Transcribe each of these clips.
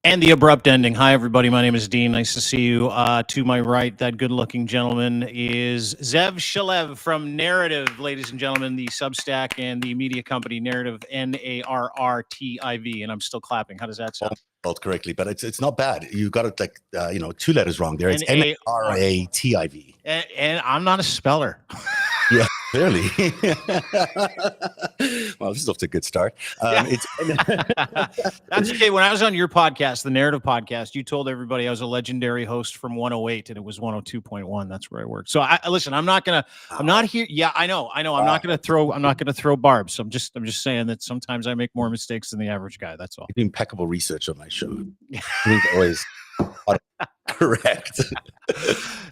And the abrupt ending. Hi, everybody. My name is Dean. Nice to see you. To my right, that good-looking gentleman is Ze'ev Shalev from Narrative, ladies and gentlemen, the Substack and the media company Narrative, Narrtiv. And I'm still clapping. How does that sound? Spelled correctly, but it's not bad. You got it like two letters wrong there. It's Narrativ. And I'm not a speller. Yeah, clearly. Well, this is off to a good start. That's okay. When I was on your podcast, the Narrative podcast, you told everybody I was a legendary host from 108 and it was 102.1. That's where I worked. So listen, I'm not here. Yeah, I know. I'm not going to throw barbs. So I'm just saying that sometimes I make more mistakes than the average guy. That's all. You do impeccable research on my show. Always correct.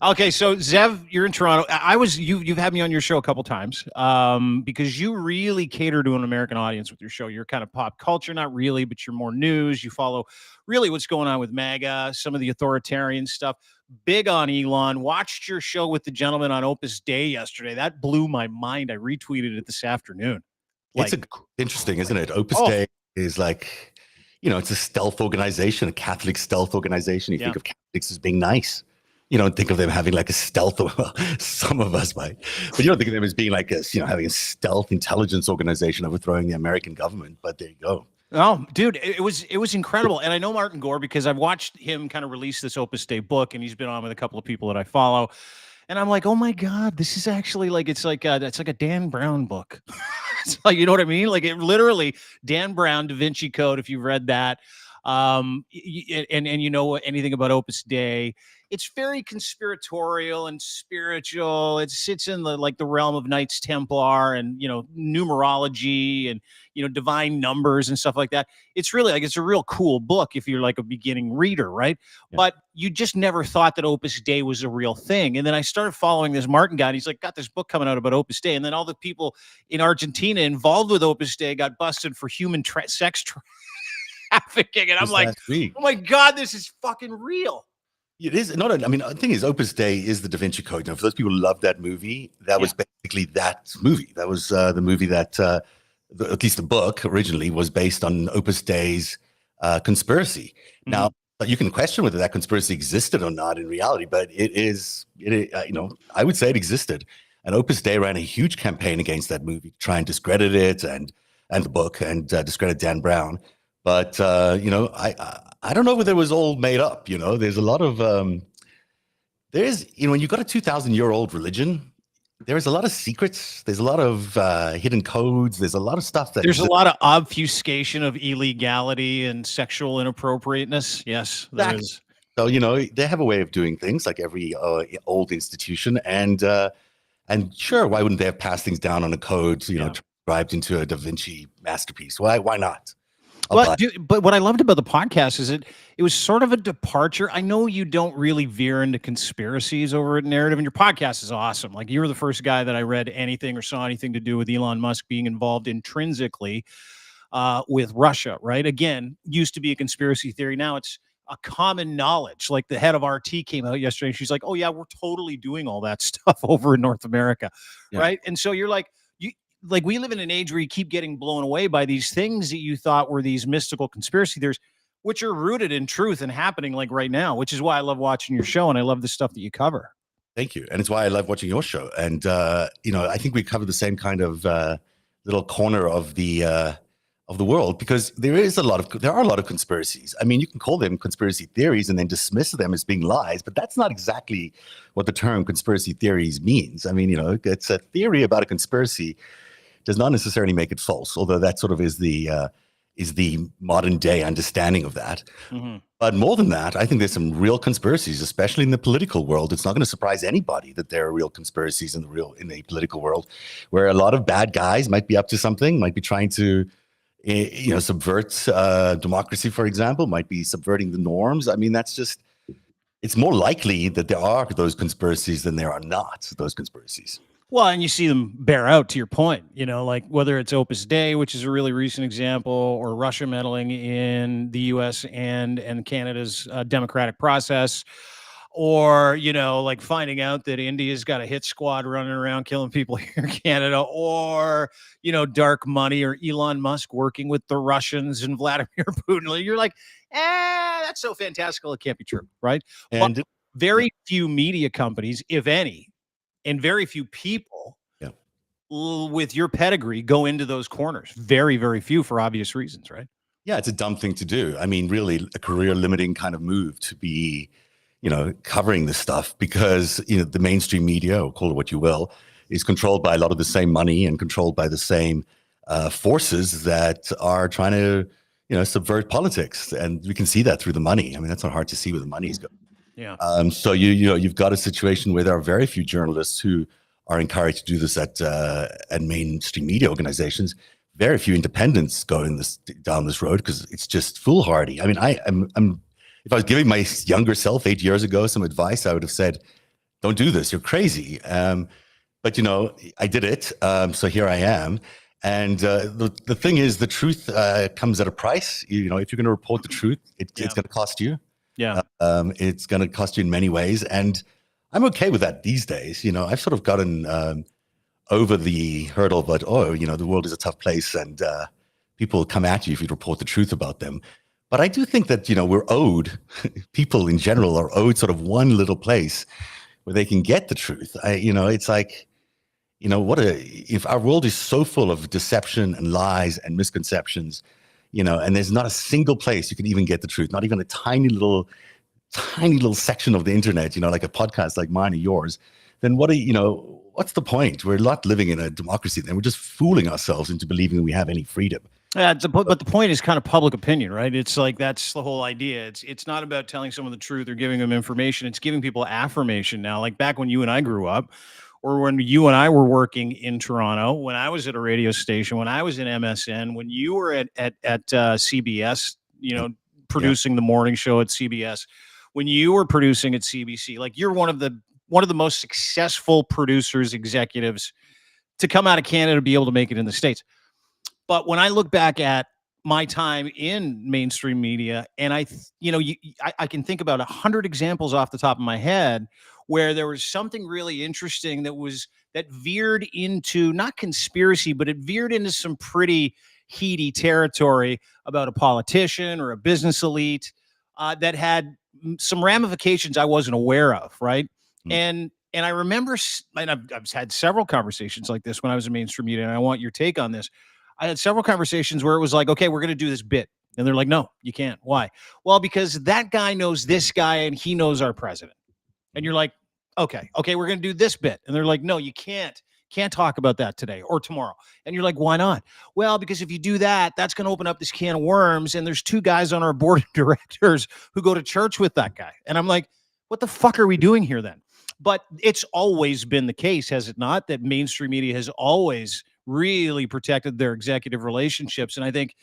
Okay, so Ze'ev, you're in Toronto. You've had me on your show a couple times because you really cater to an American audience with your show. You're kind of pop culture, not really, but you're more news. You follow really what's going on with MAGA, some of the authoritarian stuff. Big on Elon. Watched your show with the gentleman on Opus Dei yesterday. That blew my mind. I retweeted it this afternoon. It's interesting, isn't it? Opus Dei is like, it's a stealth organization, a Catholic stealth organization. You think of Catholics as being nice. You don't think of them having like a stealth, well, some of us might, but you don't think of them as being like having a stealth intelligence organization overthrowing the American government. But there you go. Oh, dude, it was incredible. And I know Martin Gore because I've watched him kind of release this Opus Dei book, and he's been on with a couple of people that I follow. And I'm like, oh my God, this is actually it's like a Dan Brown book. It's like, you know what I mean? Like it literally, Dan Brown, Da Vinci Code, if you've read that, and you know anything about Opus Dei, it's very conspiratorial and spiritual. It sits in the realm of Knights Templar and numerology and divine numbers and stuff like that. It's really it's a real cool book if you're like a beginning reader, right? Yeah. But you just never thought that Opus Dei was a real thing. And then I started following this Martin guy, and he's like, got this book coming out about Opus Dei, and then all the people in Argentina involved with Opus Dei got busted for human sex trafficking, and I'm like, oh my God, this is fucking real. It is the thing is, Opus Dei is the Da Vinci Code. Now, for those people who love that movie, that was basically that movie. That was the movie that, at least the book originally, was based on Opus Dei's conspiracy. Mm-hmm. Now, you can question whether that conspiracy existed or not in reality, but I would say it existed. And Opus Dei ran a huge campaign against that movie to try and discredit it and the book and discredit Dan Brown. But, I don't know whether it was all made up. There's a lot of, when you've got a 2,000-year-old religion, there's a lot of secrets. There's a lot of hidden codes. There's a lot of stuff there's a lot of obfuscation of illegality and sexual inappropriateness. Yes, there is. So, they have a way of doing things like every old institution. And sure, why wouldn't they have passed things down on a code, transcribed into a Da Vinci masterpiece? Why not? But what I loved about the podcast is it was sort of a departure. I know you don't really veer into conspiracies over at Narrative, and your podcast is awesome. Like, you were the first guy that I read anything or saw anything to do with Elon Musk being involved intrinsically with Russia, right? Again, used to be a conspiracy theory. Now it's a common knowledge. Like, the head of RT came out yesterday and she's like, oh yeah, we're totally doing all that stuff over in North America, right? And so you're like, we live in an age where you keep getting blown away by these things that you thought were these mystical conspiracy theories, which are rooted in truth and happening like right now, which is why I love watching your show and I love the stuff that you cover. Thank you. And it's why I love watching your show. And, I think we cover the same kind of little corner of the world, because there are a lot of conspiracies. I mean, you can call them conspiracy theories and then dismiss them as being lies, but that's not exactly what the term conspiracy theories means. I mean, it's a theory about a conspiracy. Does not necessarily make it false, although that sort of is the modern day understanding of that. Mm-hmm. But more than that, I think there's some real conspiracies, especially in the political world. It's not going to surprise anybody that there are real conspiracies in the political world, where a lot of bad guys might be up to something, might be trying to, subvert democracy, for example, might be subverting the norms. I mean, it's more likely that there are those conspiracies than there are not those conspiracies. Well, and you see them bear out, to your point, like whether it's Opus Dei, which is a really recent example, or Russia meddling in the U.S. and Canada's democratic process, or, like finding out that India's got a hit squad running around killing people here in Canada, or, dark money, or Elon Musk working with the Russians and Vladimir Putin. You're like, that's so fantastical. It can't be true. Right. And but very few media companies, if any, and very few people with your pedigree go into those corners. Very, very few, for obvious reasons. Right. Yeah, it's a dumb thing to do. I mean, really a career limiting kind of move to be, covering this stuff, because, the mainstream media, or call it what you will, is controlled by a lot of the same money and controlled by the same forces that are trying to, subvert politics. And we can see that through the money. I mean, that's not hard to see where the money is going. Yeah. So you've got a situation where there are very few journalists who are encouraged to do this at mainstream media organizations. Very few independents go down this road because it's just foolhardy. I mean, I'm if I was giving my younger self 8 years ago some advice, I would have said, "Don't do this. You're crazy." But I did it. So here I am. And the thing is, the truth comes at a price. If you're going to report the truth, it's going to cost you. Yeah. It's going to cost you in many ways, and I'm okay with that these days. I've sort of gotten over the hurdle, but the world is a tough place, and people come at you if you report the truth about them. But I do think that we're owed, people in general are owed sort of one little place where they can get the truth. It's like, if our world is so full of deception and lies and misconceptions, and there's not a single place you can even get the truth, not even a tiny little section of the internet, like a podcast like mine or yours, then what's the point? We're not living in a democracy then. We're just fooling ourselves into believing we have any freedom. Yeah, but the point is kind of public opinion, right? It's like, that's the whole idea. It's not about telling someone the truth or giving them information. It's giving people affirmation now. Like back when you and I grew up, or when you and I were working in Toronto, when I was at a radio station, when I was in MSN, when you were at CBS, producing the morning show at CBS, when you were producing at CBC, like you're one of the most successful producers, executives to come out of Canada to be able to make it in the States. But when I look back at my time in mainstream media, and I can think about 100 examples off the top of my head where there was something really interesting that veered into not conspiracy, but it veered into some pretty heady territory about a politician or a business elite that had some ramifications I wasn't aware of, right? And I remember, and I've had several conversations like this when I was in mainstream media, and I want your take on this. I had several conversations where it was like, okay, we're going to do this bit. And they're like, no, you can't. Why? Well, because that guy knows this guy and he knows our president. And you're like, okay, we're going to do this bit. And they're like, no, you can't talk about that today or tomorrow. And you're like, why not? Well, because if you do that, that's going to open up this can of worms. And there's two guys on our board of directors who go to church with that guy. And I'm like, what the fuck are we doing here then? But it's always been the case, has it not, that mainstream media has always really protected their executive relationships. And I think,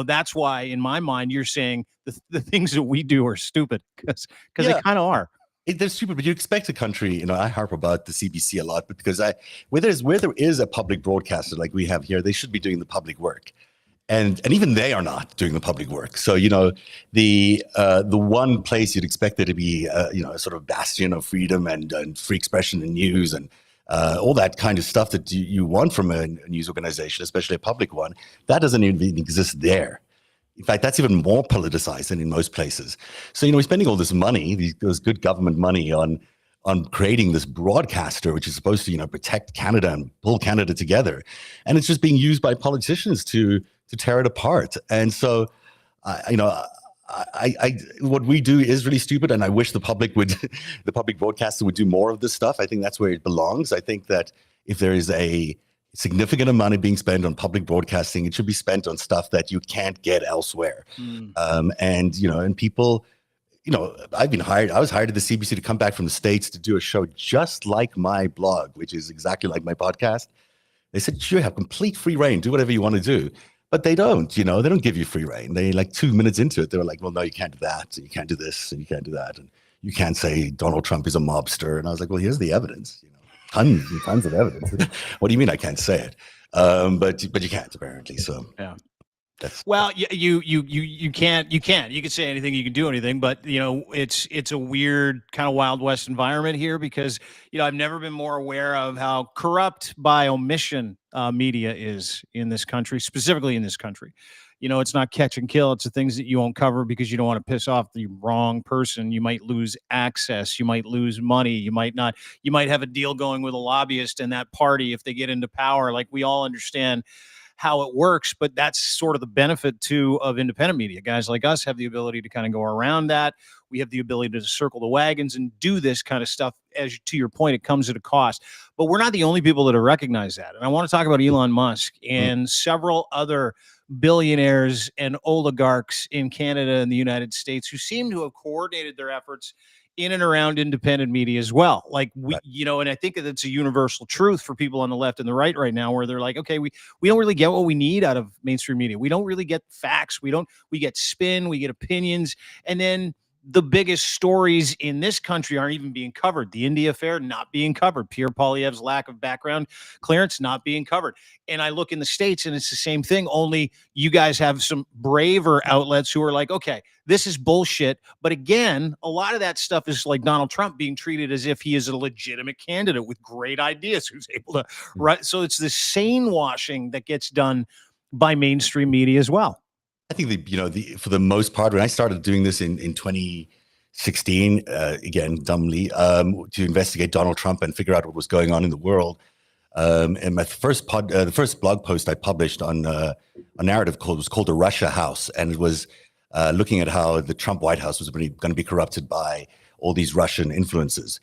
that's why in my mind, you're saying the things that we do are stupid because they kind of are. They're stupid, but you expect a country, I harp about the CBC a lot, but because where there is a public broadcaster like we have here, they should be doing the public work. And even they are not doing the public work. So, the one place you'd expect there to be, a sort of bastion of freedom and free expression and news and all that kind of stuff that you want from a news organization, especially a public one, that doesn't even exist there. In fact, that's even more politicized than in most places. So, we're spending all this money, this good government money on creating this broadcaster, which is supposed to, protect Canada and pull Canada together. And it's just being used by politicians to tear it apart. And so, what we do is really stupid, and I wish the public broadcaster would do more of this stuff. I think that's where it belongs. I think that if there is a significant amount of money being spent on public broadcasting, it should be spent on stuff that you can't get elsewhere. And people, I was hired at the CBC to come back from the States to do a show just like my blog, which is exactly like my podcast. They said, sure, have complete free reign, do whatever you want to do. But they don't, they don't give you free reign. They 2 minutes into it, they were like, well, no, you can't do that. And you can't do this and you can't do that. And you can't say Donald Trump is a mobster. And I was like, well, here's the evidence, tons and tons of evidence. What do you mean I can't say it? But you can't apparently. So, yeah. Well, you can't you can say anything, you can do anything, but it's a weird kind of Wild West environment here because I've never been more aware of how corrupt by omission media is in this country, specifically in this country. It's not catch and kill. It's the things that you won't cover because you don't want to piss off the wrong person. You might lose access. You might lose money. You might not. You might have a deal going with a lobbyist and that party if they get into power. Like we all understand how it works, but that's sort of the benefit too of independent media. Guys like us have the ability to kind of go around that. We have the ability to circle the wagons and do this kind of stuff. As to your point, it comes at a cost, but we're not the only people that have recognized that. And I want to talk about Elon Musk and several other billionaires and oligarchs in Canada and the United States who seem to have coordinated their efforts in and around independent media as well. Like and I think that it's a universal truth for people on the left and the right now, where they're like, okay, we don't really get what we need out of mainstream media. We don't really get facts. We get spin, we get opinions. And then the biggest stories in this country aren't even being covered. The India affair not being covered. Pierre Poilievre's lack of background clearance not being covered. And I look in the States and it's the same thing, only you guys have some braver outlets who are like, okay, this is bullshit. But again, a lot of that stuff is like Donald Trump being treated as if he is a legitimate candidate with great ideas who's able to write. So it's the sane washing that gets done by mainstream media as well. I think for the most part, when I started doing this in 2016, again, dumbly, to investigate Donald Trump and figure out what was going on in the world. And my the first blog post I published on a narrative was called The Russia House. And it was looking at how the Trump White House was going to be corrupted by all these Russian influences.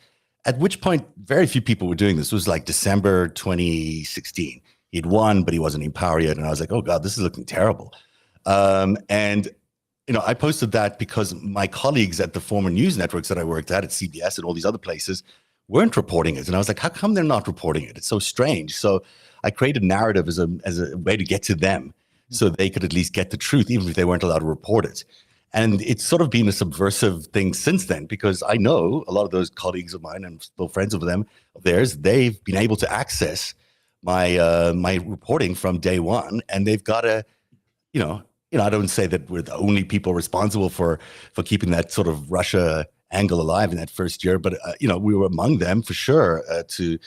At which point, very few people were doing this. It was like December 2016. He'd won, but he wasn't in power yet. And I was like, oh God, this is looking terrible. I posted that because my colleagues at the former news networks that I worked at CBS and all these other places weren't reporting it. And I was like, how come they're not reporting it? It's so strange. So I created a narrative as a way to get to them so they could at least get the truth, even if they weren't allowed to report it. And it's sort of been a subversive thing since then, because I know a lot of those colleagues of mine and still friends of theirs, they've been able to access my my reporting from day one, and they've got a, I don't say that we're the only people responsible for keeping that sort of Russia angle alive in that first year, but we were among them for sure, to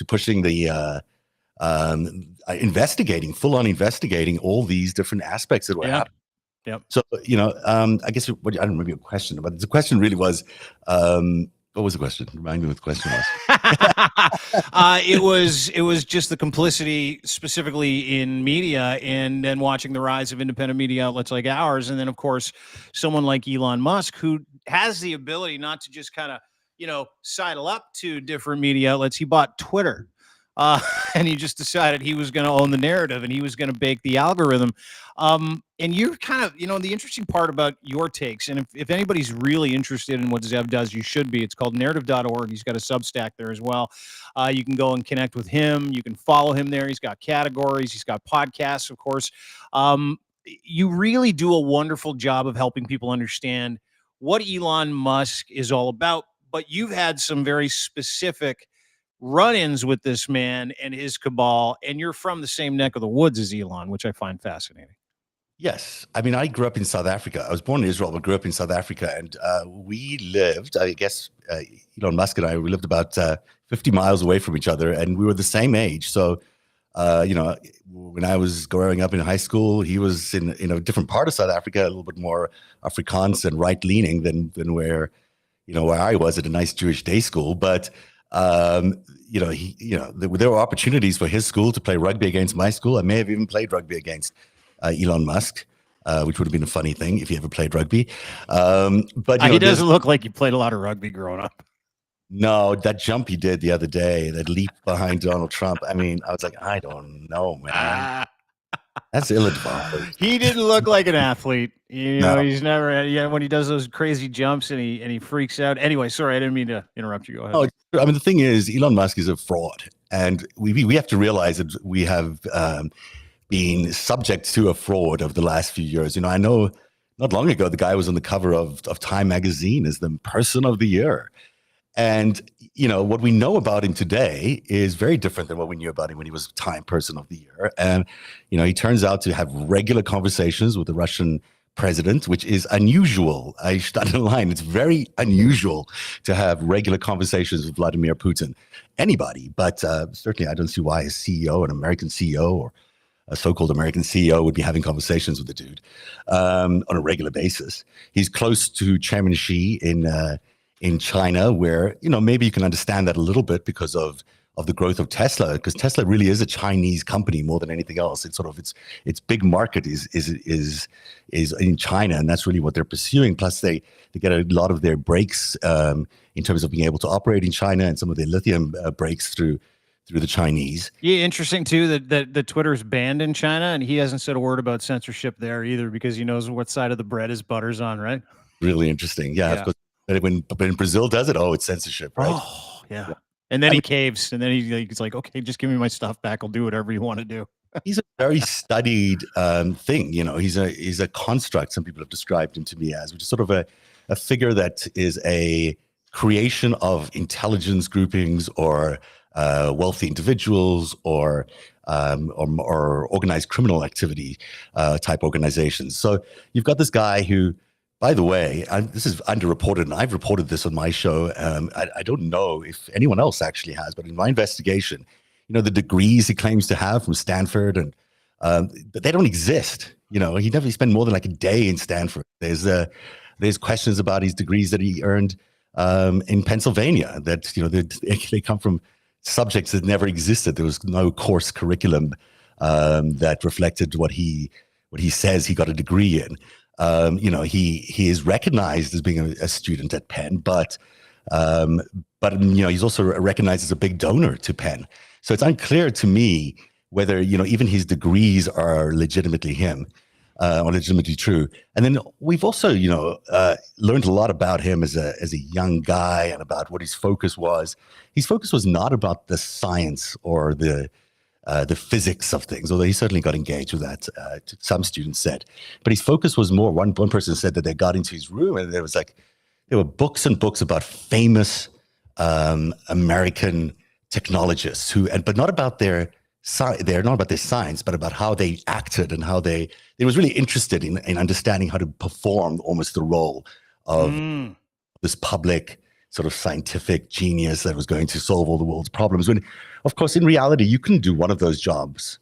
pushing the full on investigating all these different aspects that were happening. Yep. So I guess I don't remember your question, but the question really was, what was the question? Remind me what the question was. It was just the complicity, specifically in media, and then watching the rise of independent media outlets like ours, and then of course someone like Elon Musk, who has the ability not to just kind of sidle up to different media outlets. He bought Twitter. And he just decided he was going to own the narrative and he was going to bake the algorithm. And you're kind of, the interesting part about your takes, and if anybody's really interested in what Ze'ev does, you should be. It's called narrative.org. He's got a Substack there as well. You can go and connect with him. You can follow him there. He's got categories. He's got podcasts, of course. You really do a wonderful job of helping people understand what Elon Musk is all about. But you've had some very specific run-ins with this man and his cabal, and you're from the same neck of the woods as Elon, which I find fascinating. Yes. I mean, I grew up in South Africa. I was born in Israel, but grew up in South Africa. And we lived, I guess, Elon Musk and we lived about 50 miles away from each other, and we were the same age. So, when I was growing up in high school, he was in a different part of South Africa, a little bit more Afrikaans and right-leaning than where I was at a nice Jewish day school. But there were opportunities for his school to play rugby against my school. I may have even played rugby against Elon Musk, which would have been a funny thing if he ever played rugby. But he doesn't look like you played a lot of rugby growing up. No, that jump he did the other day, that leap behind Donald Trump. I mean, I was like, I don't know, man. That's ill-advised. He didn't look like an athlete. No. He's never. When he does those crazy jumps and he freaks out. Anyway, sorry, I didn't mean to interrupt you. Go ahead. Oh, I mean, the thing is, Elon Musk is a fraud, and we have to realize that we have been subject to a fraud over the last few years. I know not long ago the guy was on the cover of Time magazine as the person of the year. And, what we know about him today is very different than what we knew about him when he was Time Person of the Year. And, he turns out to have regular conversations with the Russian president, which is unusual. I should underline, it's very unusual to have regular conversations with Vladimir Putin. Anybody, but certainly I don't see why a CEO, an American CEO, or a so-called American CEO would be having conversations with the dude on a regular basis. He's close to Chairman Xi in China, where maybe you can understand that a little bit because of the growth of Tesla, because Tesla really is a Chinese company more than anything else. It's sort of its big market is in China, and that's really what they're pursuing. Plus, they get a lot of their breaks in terms of being able to operate in China, and some of their lithium breaks through the Chinese. Yeah, interesting too that the Twitter's banned in China, and he hasn't said a word about censorship there either, because he knows what side of the bread his butter's on, right? Really interesting. Yeah. Of course. But when Brazil does it, it's censorship, right? Oh, yeah. And then he caves, and then he's like, okay, just give me my stuff back. I'll do whatever you want to do. He's a very studied thing. He's a construct, some people have described him to me as, which is sort of a figure that is a creation of intelligence groupings or wealthy individuals or organized criminal activity type organizations. So you've got this guy who, by the way, this is underreported, and I've reported this on my show. I don't know if anyone else actually has, but in my investigation, the degrees he claims to have from Stanford, and but they don't exist. He spent more than like a day in Stanford. There's questions about his degrees that he earned in Pennsylvania that they come from subjects that never existed. There was no course curriculum that reflected what he says he got a degree in. He is recognized as being a student at Penn, but he's also recognized as a big donor to Penn. So it's unclear to me whether even his degrees are legitimately him or legitimately true. And then we've also learned a lot about him as a young guy and about what his focus was. His focus was not about the science or the physics of things, although he certainly got engaged with that, some students said. But his focus was more, one person said that they got into his room and there were books and books about famous American technologists but not about their science, but about how they acted and how they was really interested in understanding how to perform almost the role of this public sort of scientific genius that was going to solve all the world's problems. When, of course, in reality, you can do one of those jobs,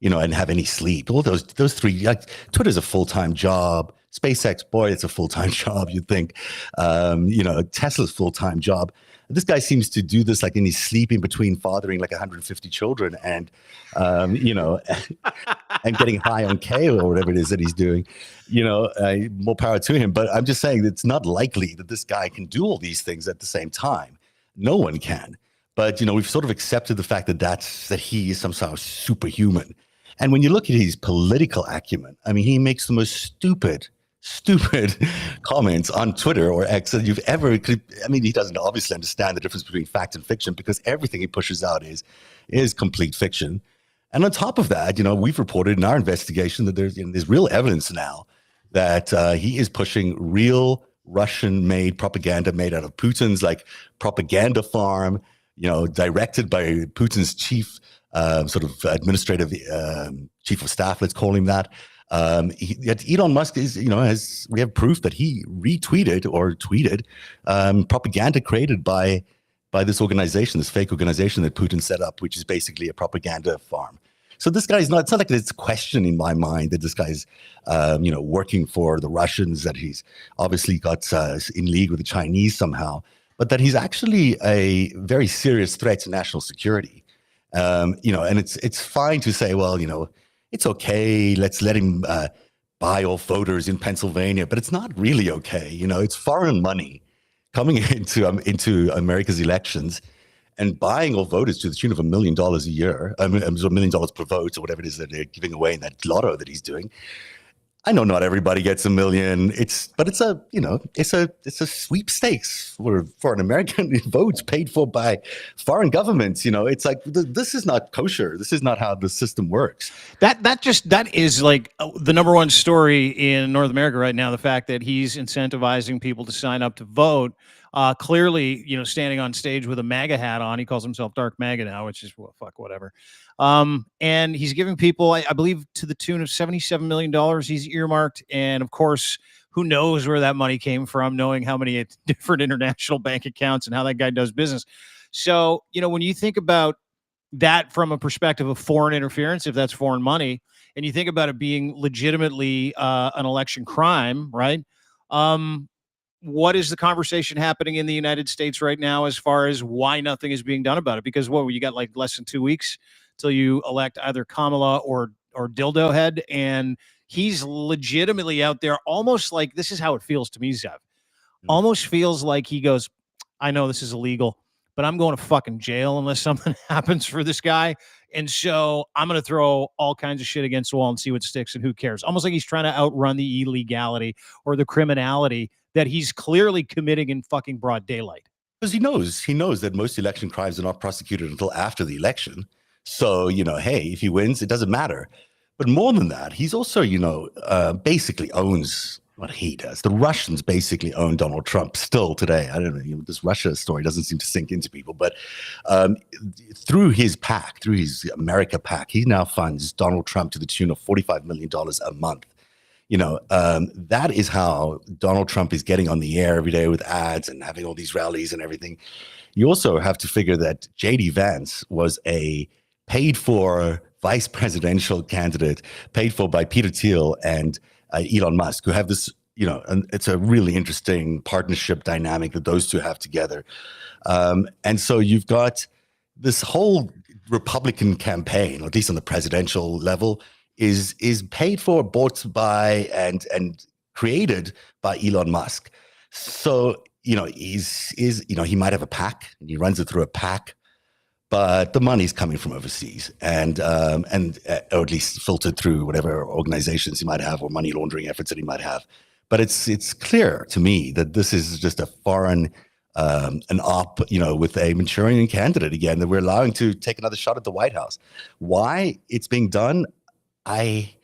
and have any sleep. All those three, like Twitter's a full-time job. SpaceX, boy, it's a full-time job, you'd think. Tesla's full-time job. This guy seems to do this like in his sleep in between fathering like 150 children and, and getting high on kale or whatever it is that he's doing, more power to him. But I'm just saying that it's not likely that this guy can do all these things at the same time. No one can. But, we've sort of accepted the fact that he is somehow superhuman. And when you look at his political acumen, I mean, he makes the most stupid comments on Twitter or X that you've ever could. I mean, he doesn't obviously understand the difference between fact and fiction, because everything he pushes out is complete fiction. And on top of that, we've reported in our investigation that there's real evidence now that he is pushing real Russian-made propaganda made out of Putin's propaganda farm, directed by Putin's chief sort of administrative chief of staff, let's call him that. Elon Musk we have proof that he retweeted or tweeted propaganda created by this organization, this fake organization that Putin set up, which is basically a propaganda farm. So this guy's it's not like it's a question in my mind that this guy's, working for the Russians, that he's obviously got in league with the Chinese somehow, but that he's actually a very serious threat to national security. And it's fine to say, well, it's okay, let's let him buy all voters in Pennsylvania, but it's not really okay. It's foreign money coming into America's elections and buying all voters to the tune of $1 million a year, $1 million per vote, or whatever it is that they're giving away in that lotto that he's doing. I know not everybody gets $1 million. It's a sweepstakes for an American votes paid for by foreign governments. It's like, this is not kosher. This is not how the system works. That is like the number one story in North America right now. The fact that he's incentivizing people to sign up to vote. clearly, standing on stage with a MAGA hat on. He calls himself Dark MAGA now, which is, well, fuck, whatever. And he's giving people, I believe, to the tune of $77 million he's earmarked. And of course, who knows where that money came from, knowing how many different international bank accounts and how that guy does business. So, when you think about that from a perspective of foreign interference, if that's foreign money, and you think about it being legitimately an election crime, right? What is the conversation happening in the United States right now as far as why nothing is being done about it? Because you got like less than 2 weeks till you elect either Kamala or Dildo Head, and he's legitimately out there, almost like, this is how it feels to me, Zev. Almost feels like he goes, I know this is illegal, but I'm going to fucking jail unless something happens for this guy. And so I'm going to throw all kinds of shit against the wall and see what sticks, and who cares? Almost like he's trying to outrun the illegality or the criminality that he's clearly committing in fucking broad daylight. Because he knows that most election crimes are not prosecuted until after the election. So, hey, if he wins, it doesn't matter. But more than that, he's also, basically owns what he does. The Russians basically own Donald Trump still today. I don't know, this Russia story doesn't seem to sink into people, but through his PAC, through his America PAC, he now funds Donald Trump to the tune of $45 million a month. That is how Donald Trump is getting on the air every day with ads and having all these rallies and everything. You also have to figure that J.D. Vance was a paid-for vice presidential candidate, paid for by Peter Thiel and Elon Musk, who have this, and it's a really interesting partnership dynamic that those two have together. And so you've got this whole Republican campaign, at least on the presidential level, is paid for, bought by, and created by Elon Musk. So, he might have a PAC, and he runs it through a PAC, but the money's coming from overseas, and or at least filtered through whatever organizations he might have or money laundering efforts that he might have. But it's clear to me that this is just a foreign an op, with a Manchurian candidate again, that we're allowing to take another shot at the White House. Why it's being done, I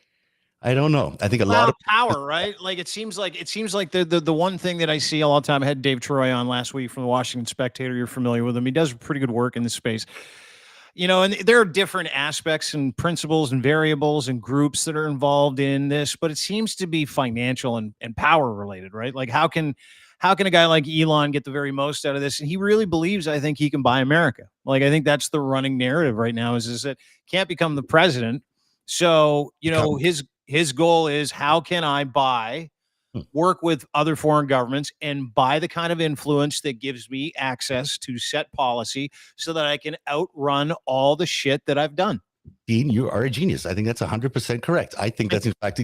don't know. I think a lot of power, right? Like it seems like the one thing that I see all the time. I had Dave Troy on last week from the Washington Spectator. You're familiar with him. He does pretty good work in this space. And there are different aspects and principles and variables and groups that are involved in this, but it seems to be financial and power related, right? Like how can a guy like Elon get the very most out of this? And he really believes, I think, he can buy America. Like, I think that's the running narrative right now is that can't become the president. So, his goal is, how can I work with other foreign governments and buy the kind of influence that gives me access to set policy so that I can outrun all the shit that I've done? Dean, you are a genius. I think that's 100% correct. I think that's in fact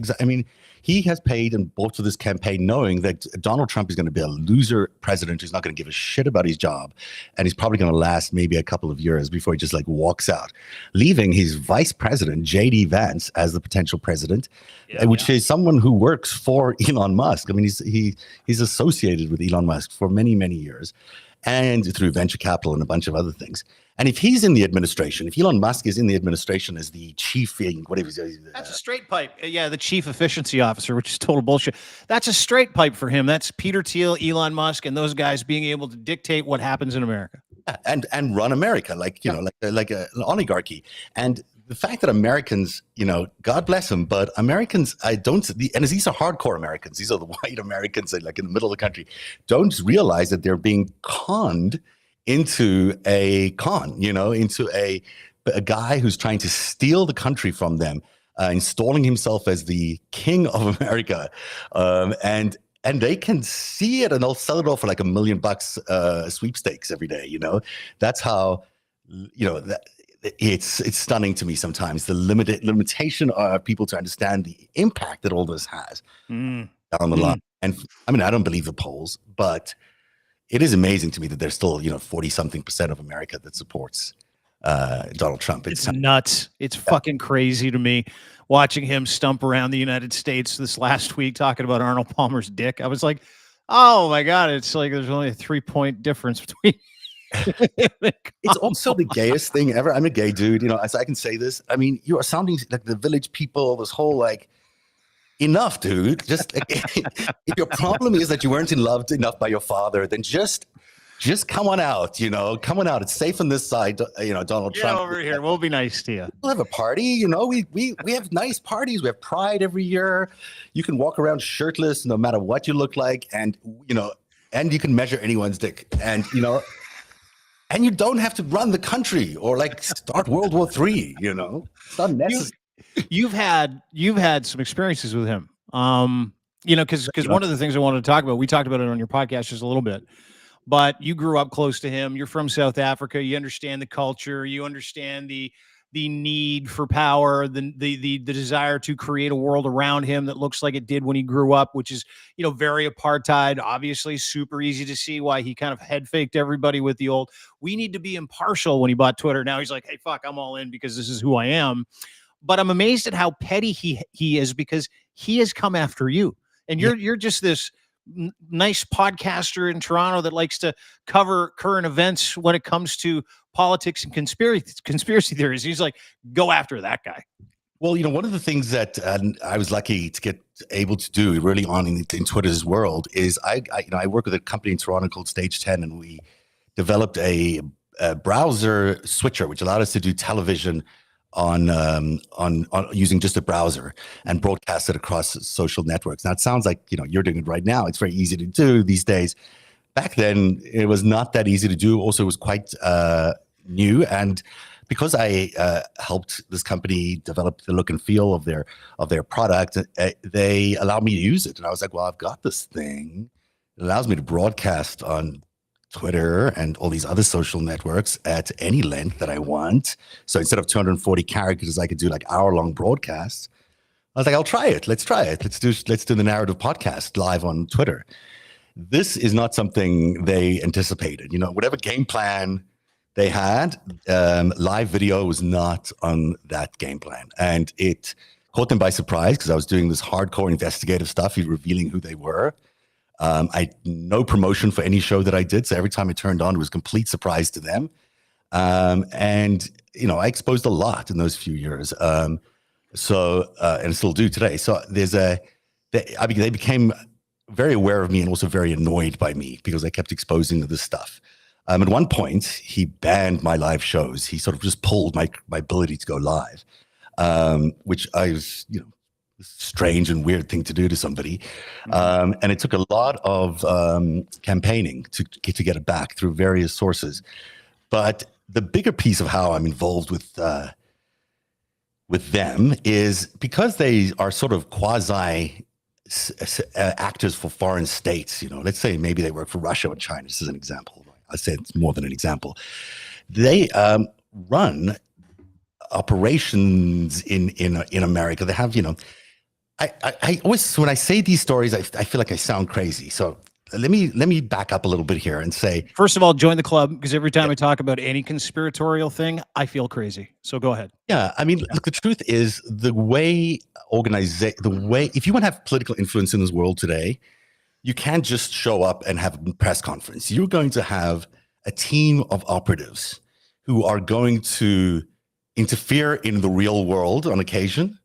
he has paid and bought for this campaign knowing that Donald Trump is going to be a loser president who's not going to give a shit about his job, and he's probably going to last maybe a couple of years before he just walks out, leaving his vice president J.D. Vance as the potential president, which is someone who works for Elon Musk. I mean, he's associated with Elon Musk for many, many years, and through venture capital and a bunch of other things. And if he's in the administration, if Elon Musk is in the administration as the chief, whatever, that's a straight pipe. Yeah, the chief efficiency officer, which is total bullshit. That's a straight pipe for him. That's Peter Thiel, Elon Musk, and those guys being able to dictate what happens in America. And run America like an oligarchy. And the fact that Americans, God bless them, but Americans, and these are hardcore Americans, these are the white Americans, like in the middle of the country, don't realize that they're being conned into a guy who's trying to steal the country from them, installing himself as the king of America, and they can see it, and they'll sell it off for like $1 million sweepstakes every day. That's how it's stunning to me sometimes, the limitation of people to understand the impact that all this has down the line. And I mean, I don't believe the polls, but it is amazing to me that there's still 40-something% of America that supports Donald Trump. It's nuts. It's fucking crazy to me watching him stump around the United States this last week talking about Arnold Palmer's dick. I was like, oh my God, it's like there's only a 3-point difference between. It's also the gayest thing ever. I'm a gay dude, as I can say this. I mean, you are sounding like the Village People, this whole enough, dude. Just if your problem is that you weren't loved enough by your father, then just come on out, come on out. It's safe on this side, Donald Get Trump. over here. We'll be nice to you. We'll have a party, we have nice parties. We have Pride every year. You can walk around shirtless no matter what you look like, and and you can measure anyone's dick, and and you don't have to run the country or like start World War III. It's not necessary. You've had some experiences with him. Because one of the things I wanted to talk about, we talked about it on your podcast just a little bit, but you grew up close to him. You're from South Africa. You understand the culture. You understand the need for power, the desire to create a world around him that looks like it did when he grew up, which is, very apartheid, obviously super easy to see why he kind of head faked everybody with the old, we need to be impartial when he bought Twitter. Now he's like, hey, fuck, I'm all in because this is who I am. But I'm amazed at how petty he is, because he has come after you. And you're just this nice podcaster in Toronto that likes to cover current events when it comes to politics and conspiracy theories. He's like, go after that guy. Well, one of the things that I was lucky to get able to do really on in Twitter's world is I work with a company in Toronto called Stage 10, and we developed a browser switcher, which allowed us to do television on using just a browser and broadcast it across social networks. Now it sounds like you're doing it right now. It's very easy to do these days. Back then it was not that easy to do. Also, it was quite new, and because I helped this company develop the look and feel of their product, they allowed me to use it. And I was like, well, I've got this thing. It allows me to broadcast on Twitter and all these other social networks at any length that I want. So instead of 240 characters, I could do like hour-long broadcasts. I was like, I'll try it. Let's try it. Let's do the narrative podcast live on Twitter. This is not something they anticipated. Whatever game plan they had, live video was not on that game plan. And it caught them by surprise because I was doing this hardcore investigative stuff, revealing who they were. I no promotion for any show that I did. So every time I turned on, it was a complete surprise to them. And I exposed a lot in those few years. And still do today. So they became very aware of me and also very annoyed by me because I kept exposing this stuff. At one point, he banned my live shows. He sort of just pulled my ability to go live, which I was, strange and weird thing to do to somebody. And it took a lot of campaigning to get it back through various sources. But the bigger piece of how I'm involved with them is because they are sort of quasi actors for foreign states. Let's say maybe they work for Russia or China. This is an example. I say it's more than an example. They run operations in America. They have, I always, when I say these stories, I feel like I sound crazy. So let me back up a little bit here and say, first of all, join the club, because every time I talk about any conspiratorial thing, I feel crazy. So go ahead. Yeah, I mean, look, the truth is if you want to have political influence in this world today, you can't just show up and have a press conference. You're going to have a team of operatives who are going to interfere in the real world on occasion,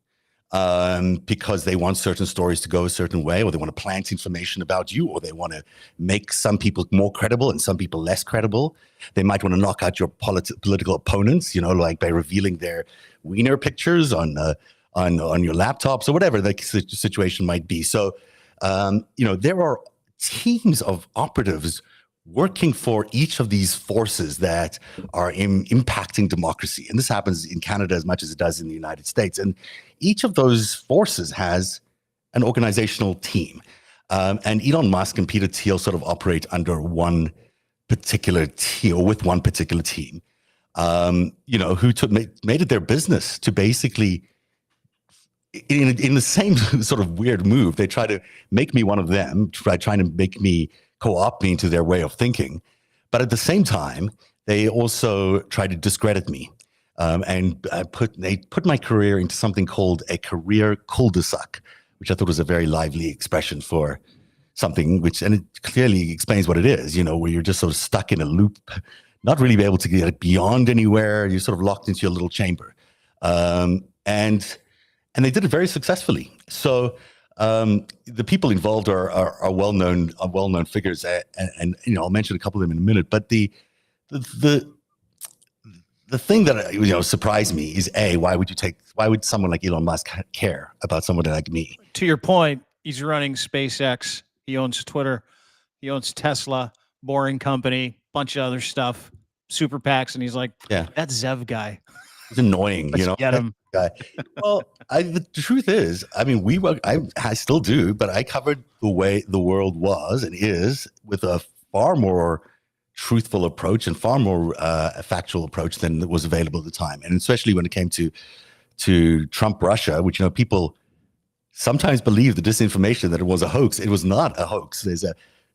because they want certain stories to go a certain way, or they want to plant information about you, or they want to make some people more credible and some people less credible. They might want to knock out your political opponents, like by revealing their wiener pictures on your laptops or whatever the situation might be. So, there are teams of operatives working for each of these forces that are impacting democracy. And this happens in Canada as much as it does in the United States. And each of those forces has an organizational team. And Elon Musk and Peter Thiel sort of operate under one particular team, or with one particular team, who made it their business to basically, in the same sort of weird move, they try to make me one of them, trying to make me co-opt me into their way of thinking. But at the same time, they also try to discredit me. And they put my career into something called a career cul-de-sac, which I thought was a very lively expression for something and it clearly explains what it is, where you're just sort of stuck in a loop, not really able to get beyond anywhere. You're sort of locked into your little chamber. And they did it very successfully. So The people involved are well-known figures, and I'll mention a couple of them in a minute. But the thing that surprised me is why would someone like Elon Musk care about someone like me? To your point, he's running SpaceX. He owns Twitter. He owns Tesla, Boring Company, bunch of other stuff, super PACs, and he's like, yeah, that Ze'ev guy. He's annoying. Get him. Guy. Well, the truth is, I mean, I still do, but I covered the way the world was and is with a far more truthful approach and far more factual approach than was available at the time. And especially when it came to Trump Russia, which, people sometimes believe the disinformation that it was a hoax. It was not a hoax. There's a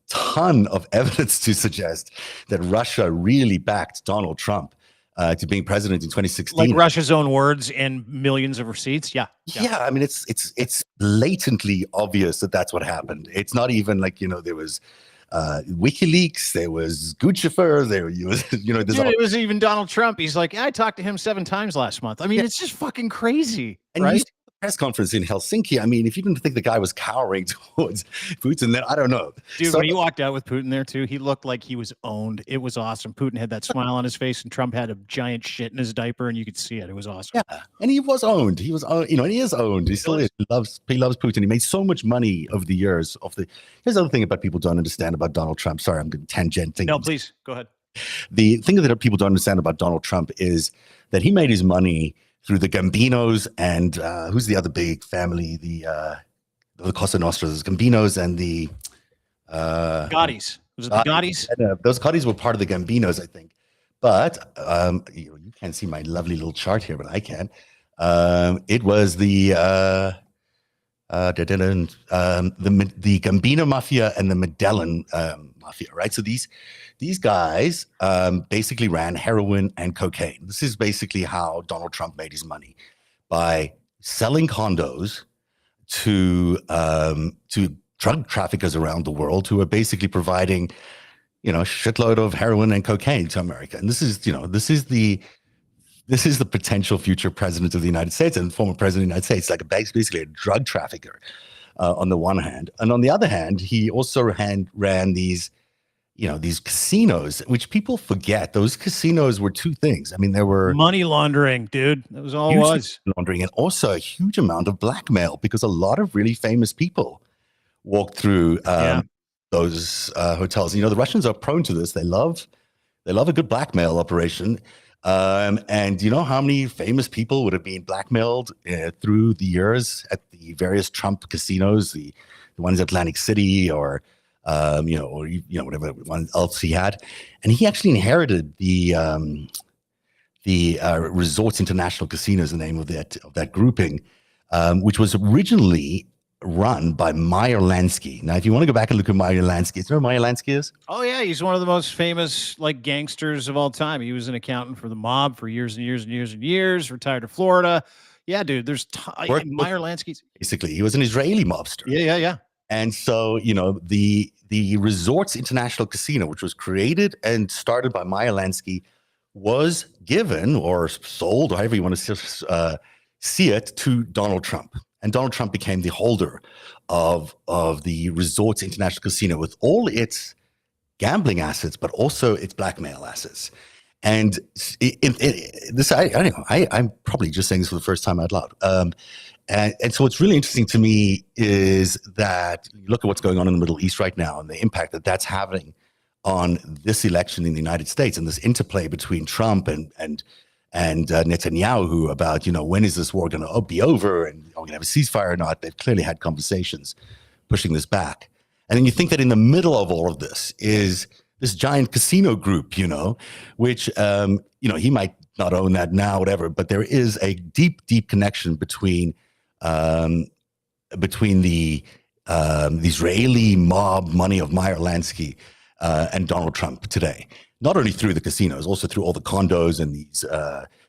ton of evidence to suggest that Russia really backed Donald Trump to being president in 2016. Like Russia's own words and millions of receipts. Yeah. I mean, it's blatantly obvious that that's what happened. It's not even like, there was WikiLeaks, there was Guccifer, it was even Donald Trump. He's like, I talked to him 7 times last month. I mean, it's just fucking crazy. And right? The press conference in Helsinki, I mean, if you didn't think the guy was cowering towards Putin, then I don't know. Dude, when he walked out with Putin there too, he looked like he was owned. It was awesome. Putin had that smile on his face and Trump had a giant shit in his diaper and you could see it. It was awesome. Yeah, and he was owned. He was, and he is owned. He still is. He loves Putin. He made so much money over the years. Here's the other thing about people don't understand about Donald Trump. Sorry, I'm tangenting. No, please, go ahead. The thing that people don't understand about Donald Trump is that he made his money through the Gambinos and who's the other big family? The Cosa Nostras, Gambinos and the Gaudis. Was it the Gaudis? Those Gaudis were part of the Gambinos, I think. But you can't see my lovely little chart here, but I can. It was the Gambino Mafia and the Medellin Mafia, right? So these guys basically ran heroin and cocaine. This is basically how Donald Trump made his money, by selling condos to drug traffickers around the world who are basically providing, a shitload of heroin and cocaine to America. And this is the potential future president of the United States and former president of the United States, like basically a drug trafficker on the one hand. And on the other hand, he also ran these casinos, which people forget. Those casinos were two things. I mean, there were money laundering, dude. That was all it was. Laundering, and also a huge amount of blackmail, because a lot of really famous people walked through those hotels. The Russians are prone to this. They love a good blackmail operation. And do you know how many famous people would have been blackmailed through the years at the various Trump casinos, the ones in Atlantic City or whatever one else he had? And he actually inherited the Resorts International Casinos, the name of that grouping, which was originally run by Meyer Lansky. Now, if you want to go back and look at Meyer Lansky, do you know who Meyer Lansky is? Oh yeah, he's one of the most famous gangsters of all time. He was an accountant for the mob for years and years and years and years. Retired to Florida. Yeah, dude. There's Meyer Lansky. Basically, he was an Israeli mobster. Yeah. And so, the Resorts International Casino, which was created and started by Meyer Lansky, was given or sold, or however you want to see it, to Donald Trump. And Donald Trump became the holder of the Resorts International Casino with all its gambling assets, but also its blackmail assets. And I'm probably just saying this for the first time out loud. And so what's really interesting to me is that you look at what's going on in the Middle East right now and the impact that that's having on this election in the United States, and this interplay between Trump and Netanyahu about, when is this war going to be over, and are we going to have a ceasefire or not? They've clearly had conversations pushing this back. And then you think that in the middle of all of this is this giant casino group, which, he might not own that now, whatever, but there is a deep, deep connection between the Israeli mob money of Meyer Lansky and Donald Trump today. Not only through the casinos, also through all the condos and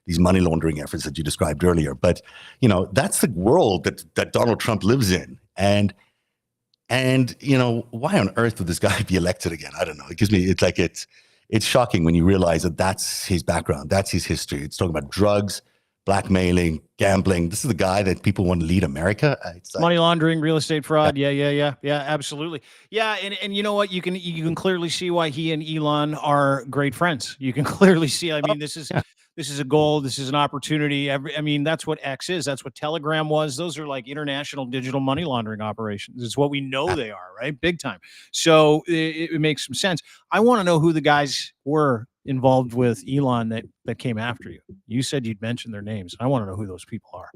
these money laundering efforts that you described earlier. But that's the world that Donald Trump lives in. And why on earth would this guy be elected again? I don't know. It gives me it's shocking when you realize that that's his background, that's his history. It's talking about drugs, blackmailing, gambling. This is the guy that people want to lead America. It's like, money laundering, real estate fraud. Yeah, absolutely. Yeah, and you know what? You can clearly see why he and Elon are great friends. You can clearly see. I mean, yeah. this is a goal. This is an opportunity. I mean, that's what X is. That's what Telegram was. Those are like international digital money laundering operations. It's what we know they are, right? Big time. So it makes some sense. I want to know who the guys were involved with Elon that came after you. You said you'd mention their names. I want to know who those people are.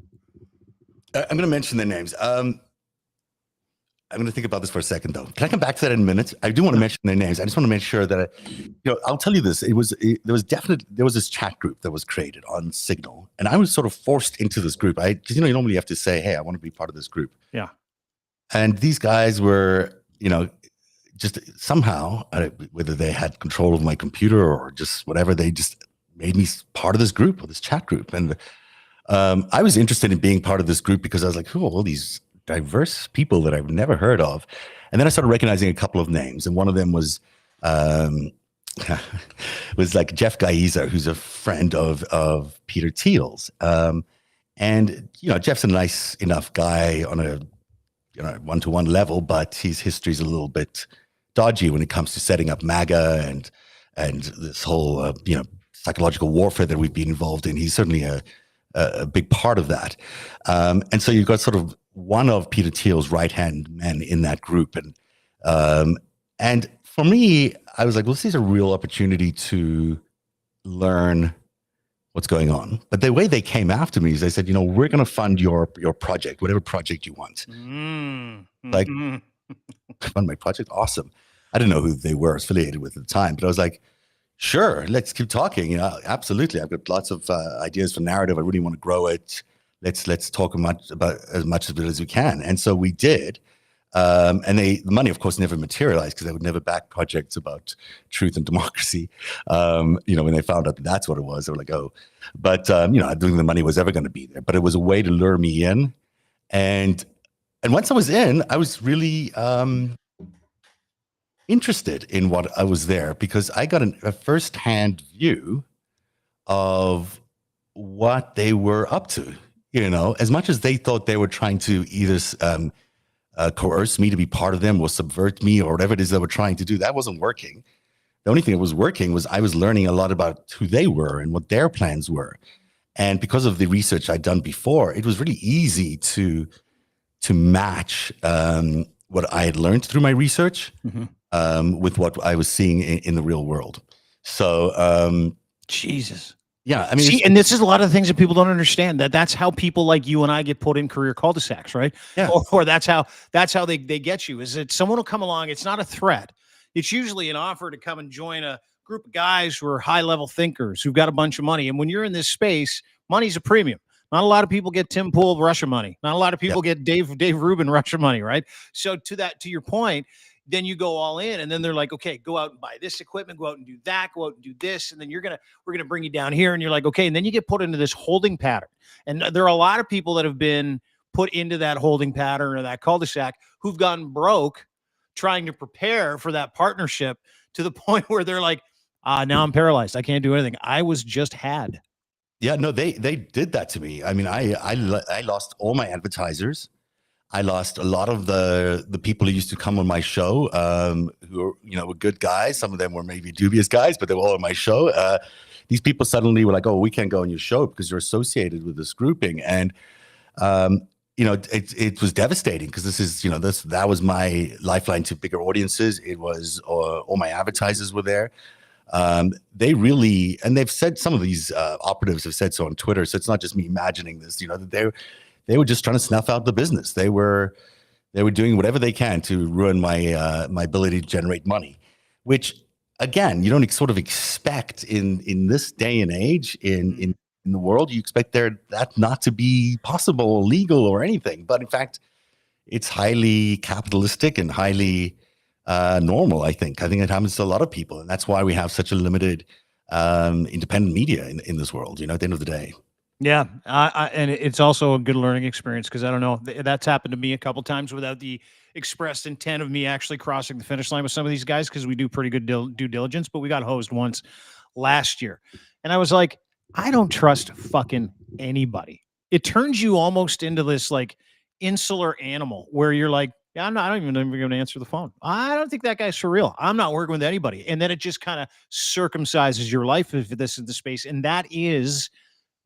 I'm going to mention their names. I'm going to think about this for a second, though. Can I come back to that in a minute? I do want to mention their names. I just want to make sure that, I'll tell you this. There was this chat group that was created on Signal, and I was sort of forced into this group. Because you normally have to say, "Hey, I want to be part of this group." Yeah. And these guys were, just somehow, whether they had control of my computer or just whatever, they just made me part of this group or this chat group. And I was interested in being part of this group because I was like, "Who are all these diverse people that I've never heard of?" And then I started recognizing a couple of names, and one of them was was like Jeff Gaiza, who's a friend of Peter Thiel's. And Jeff's a nice enough guy on a one-to-one level, but his history's a little bit dodgy when it comes to setting up MAGA and this whole psychological warfare that we've been involved in. He's certainly a big part of that. And so you've got sort of one of Peter Thiel's right-hand men in that group. And for me, I was like, well, this is a real opportunity to learn what's going on. But the way they came after me is they said, we're going to fund your project, whatever project you want. Like, fund my project? Awesome. I didn't know who they were affiliated with at the time, but I was like, sure, let's keep talking. Absolutely. I've got lots of ideas for narrative. I really want to grow it. Let's talk about as much of it as we can. And so we did. And the money, of course, never materialized because they would never back projects about truth and democracy. When they found out that that's what it was, they were like, oh. But, I don't think the money was ever going to be there. But it was a way to lure me in. And once I was in, I was really interested in what I was there because I got a firsthand view of what they were up to. As much as they thought they were trying to either coerce me to be part of them or subvert me or whatever it is they were trying to do, that wasn't working. The only thing that was working was I was learning a lot about who they were and what their plans were. And because of the research I'd done before, it was really easy to match what I had learned through my research with what I was seeing in the real world. So, Jesus. Yeah, I mean, see, and this is a lot of the things that people don't understand. That's how people like you and I get put in career cul-de-sacs, right? Yeah. Or that's how they get you. Is that someone will come along? It's not a threat. It's usually an offer to come and join a group of guys who are high-level thinkers who've got a bunch of money. And when you're in this space, money's a premium. Not a lot of people get Tim Pool Russia money. Not a lot of people get Dave Rubin Russia money, right? So to your point, then you go all in, and then they're like, okay, go out and buy this equipment, go out and do that, go out and do this, and then we're gonna bring you down here, and you're like, okay, and then you get put into this holding pattern. And there are a lot of people that have been put into that holding pattern or that cul-de-sac who've gotten broke trying to prepare for that partnership to the point where they're like, now I'm paralyzed. I can't do anything. I was just had. Yeah, no, they did that to me. I mean, I lost all my advertisers. I lost a lot of the people who used to come on my show, who were good guys. Some of them were maybe dubious guys, but they were all on my show. These people suddenly were like, "Oh, we can't go on your show because you're associated with this grouping." And it was devastating because that was my lifeline to bigger audiences. It was all my advertisers were there. They really, and they've said, some of these operatives have said so on Twitter. So it's not just me imagining this. That they were just trying to snuff out the business. They were doing whatever they can to ruin my my ability to generate money, which again, you don't sort of expect in this day and age in the world. You expect that not to be possible or legal or anything, but in fact, it's highly capitalistic and highly normal. I think it happens to a lot of people, and that's why we have such a limited independent media in this world. At the end of the day. Yeah, and it's also a good learning experience because I don't know, that's happened to me a couple times without the expressed intent of me actually crossing the finish line with some of these guys because we do pretty good due diligence. But we got hosed once last year, and I was like, I don't trust fucking anybody. It turns you almost into this like insular animal where you're like, yeah, I don't even know if you're going to answer the phone. I don't think that guy's for real. I'm not working with anybody. And then it just kind of circumcises your life if this is the space. And that is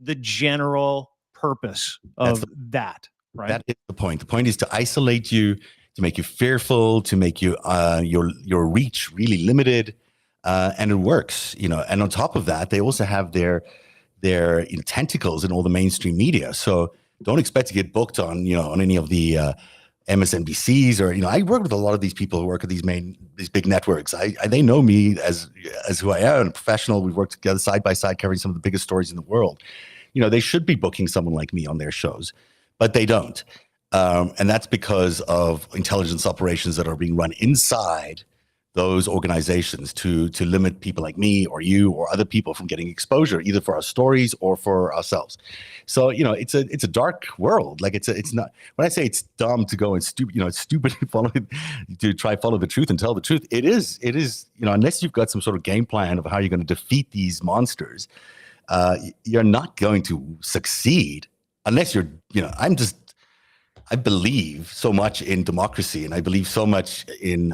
the general purpose of that, right? That is the point. The point is to isolate you, to make you fearful, to make you your reach really limited, and it works. And on top of that, they also have their tentacles in all the mainstream media. So don't expect to get booked on on any of the MSNBCs or I work with a lot of these people who work at these big networks. They know me as who I am, a professional. We've worked together side by side, covering some of the biggest stories in the world. They should be booking someone like me on their shows, but they don't. And that's because of intelligence operations that are being run inside those organizations to limit people like me or you or other people from getting exposure, either for our stories or for ourselves. So, it's a dark world. Like it's not, when I say it's dumb to go and stupid, it's stupid to try follow the truth and tell the truth. It is, unless you've got some sort of game plan of how you're going to defeat these monsters, you're not going to succeed unless you're, I believe so much in democracy, and I believe so much in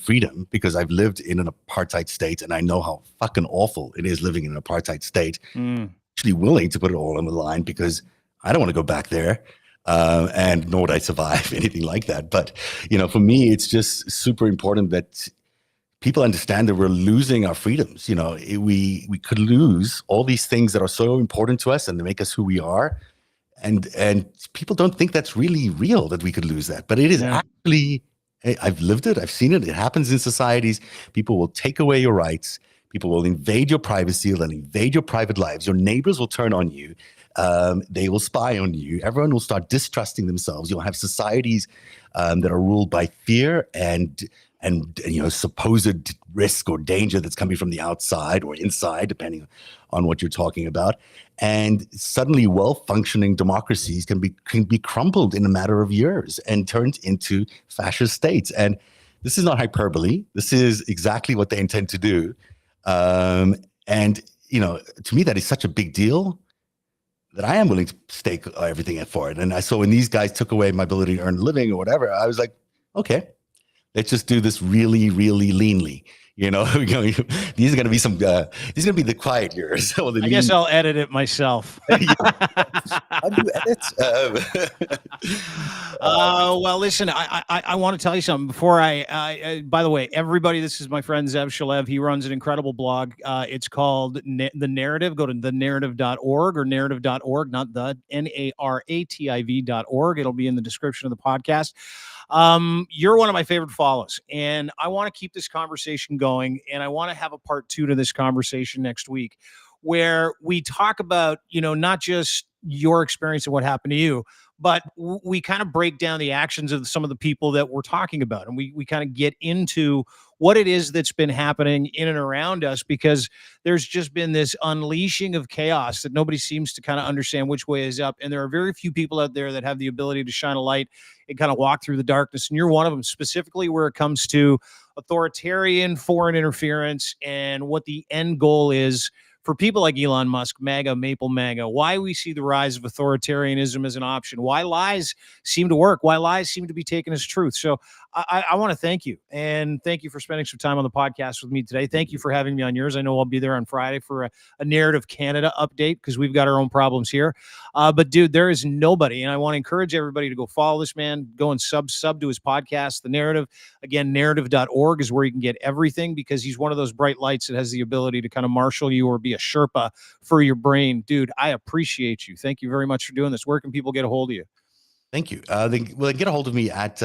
freedom because I've lived in an apartheid state, and I know how fucking awful it is living in an apartheid state. Actually willing to put it all on the line because I don't want to go back there, and nor would I survive anything like that. But for me, it's just super important that people understand that we're losing our freedoms. We could lose all these things that are so important to us and they make us who we are. And people don't think that's really real, that we could lose that. But it is actually, I've lived it. I've seen it. It happens in societies. People will take away your rights. People will invade your privacy. They'll invade your private lives. Your neighbors will turn on you. They will spy on you. Everyone will start distrusting themselves. You'll have societies that are ruled by fear and supposed risk or danger that's coming from the outside or inside, depending on what you're talking about. And suddenly well-functioning democracies can be crumbled in a matter of years and turned into fascist states. And this is not hyperbole. This is exactly what they intend to do. And to me, that is such a big deal that I am willing to stake everything for it. And so when these guys took away my ability to earn a living or whatever, I was like, okay, let's just do this really, really leanly. These are going to be these are going to be the quiet years. I guess I'll edit it myself. How do you edit? Well, listen, I want to tell you something before by the way, everybody, this is my friend Ze'ev Shalev. He runs an incredible blog. It's called The Narrative. Go to thenarrative.org or narrative.org, not the NARATIV.org. It'll be in the description of the podcast. You're one of my favorite follows, and I want to keep this conversation going, and I want to have a part 2 to this conversation next week where we talk about, not just your experience and what happened to you, but we kind of break down the actions of some of the people that we're talking about. And we kind of get into what it is that's been happening in and around us, because there's just been this unleashing of chaos that nobody seems to kind of understand which way is up. And there are very few people out there that have the ability to shine a light and kind of walk through the darkness. And you're one of them, specifically where it comes to authoritarian foreign interference and what the end goal is for people like Elon Musk, MAGA, Maple MAGA, why we see the rise of authoritarianism as an option, why lies seem to work, why lies seem to be taken as truth. So I want to thank you, and thank you for spending some time on the podcast with me today. Thank you for having me on yours. I know I'll be there on Friday for a Narrative Canada update because we've got our own problems here. But dude, there is nobody, and I want to encourage everybody to go follow this man, go and sub to his podcast, The Narrative. Again, narrative.org is where you can get everything, because he's one of those bright lights that has the ability to kind of marshal you or be a Sherpa for your brain. Dude, I appreciate you. Thank you very much for doing this. Where can people get a hold of you? Thank you. They get a hold of me at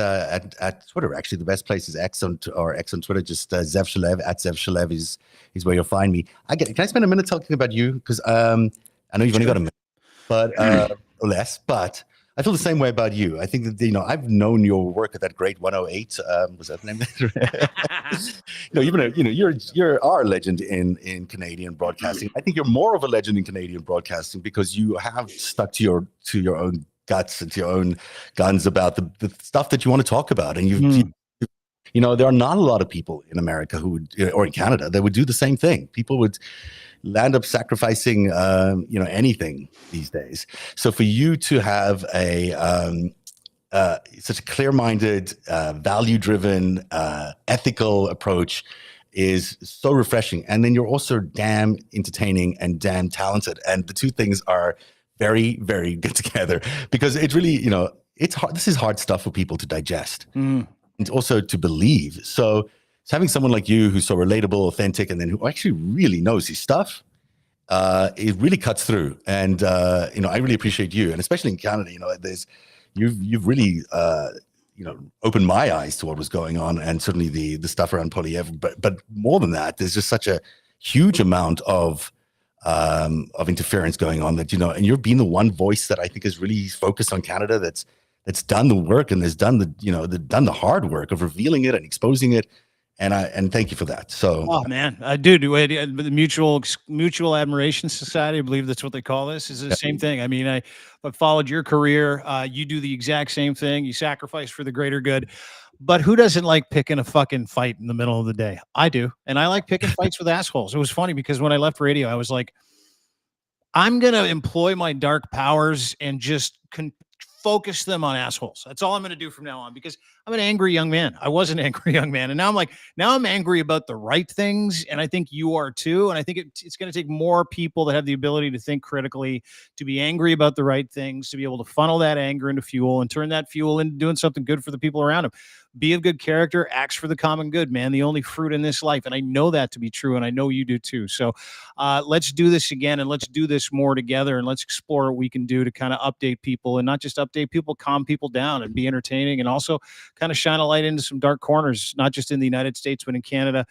Twitter. Actually, the best place is X on Twitter. Just Ze'ev Shalev, at Ze'ev Shalev is where you'll find me. Can I spend a minute talking about you? Because I know you've only got a minute, but or less. But I feel the same way about you. I think that I've known your work at that great 108. Was that the name? You're our legend in Canadian broadcasting. I think you're more of a legend in Canadian broadcasting because you have stuck to your own guts and to your own guns about the stuff that you want to talk about. And there are not a lot of people in America who would, or in Canada, that would do the same thing. People would, land up sacrificing, anything these days. So for you to have such a clear-minded, value-driven, ethical approach is so refreshing. And then you're also damn entertaining and damn talented. And the two things are very, very good together, because it's really, it's hard. This is hard stuff for people to digest and also to believe. So having someone like you who's so relatable, authentic, and then who actually really knows his stuff, it really cuts through. And I really appreciate you, and especially in Canada, you've really opened my eyes to what was going on, and certainly the stuff around Polyev. But more than that, there's just such a huge amount of interference going on that, and you're being the one voice that I think is really focused on Canada, that's done the work and has done the hard work of revealing it and exposing it. And thank you for that. So, oh man, dude, the mutual admiration society, I believe that's what they call this, is the same thing. I mean, I followed your career. You do the exact same thing. You sacrifice for the greater good. But who doesn't like picking a fucking fight in the middle of the day? I do, and I like picking fights with assholes. It was funny because when I left radio, I was like, I'm gonna employ my dark powers and just focus them on assholes. That's all I'm gonna do from now on, because I'm an angry young man. I was an angry young man, and now I'm angry about the right things, and I think you are too. And I think it's going to take more people that have the ability to think critically, to be angry about the right things, to be able to funnel that anger into fuel and turn that fuel into doing something good for the people around them. Be of good character, acts for the common good, man. The only fruit in this life, and I know that to be true, and I know you do too. So let's do this again, and let's do this more together, and let's explore what we can do to kind of update people, and not just update people, calm people down, and be entertaining, and also kind of shine a light into some dark corners, not just in the United States, but in Canada.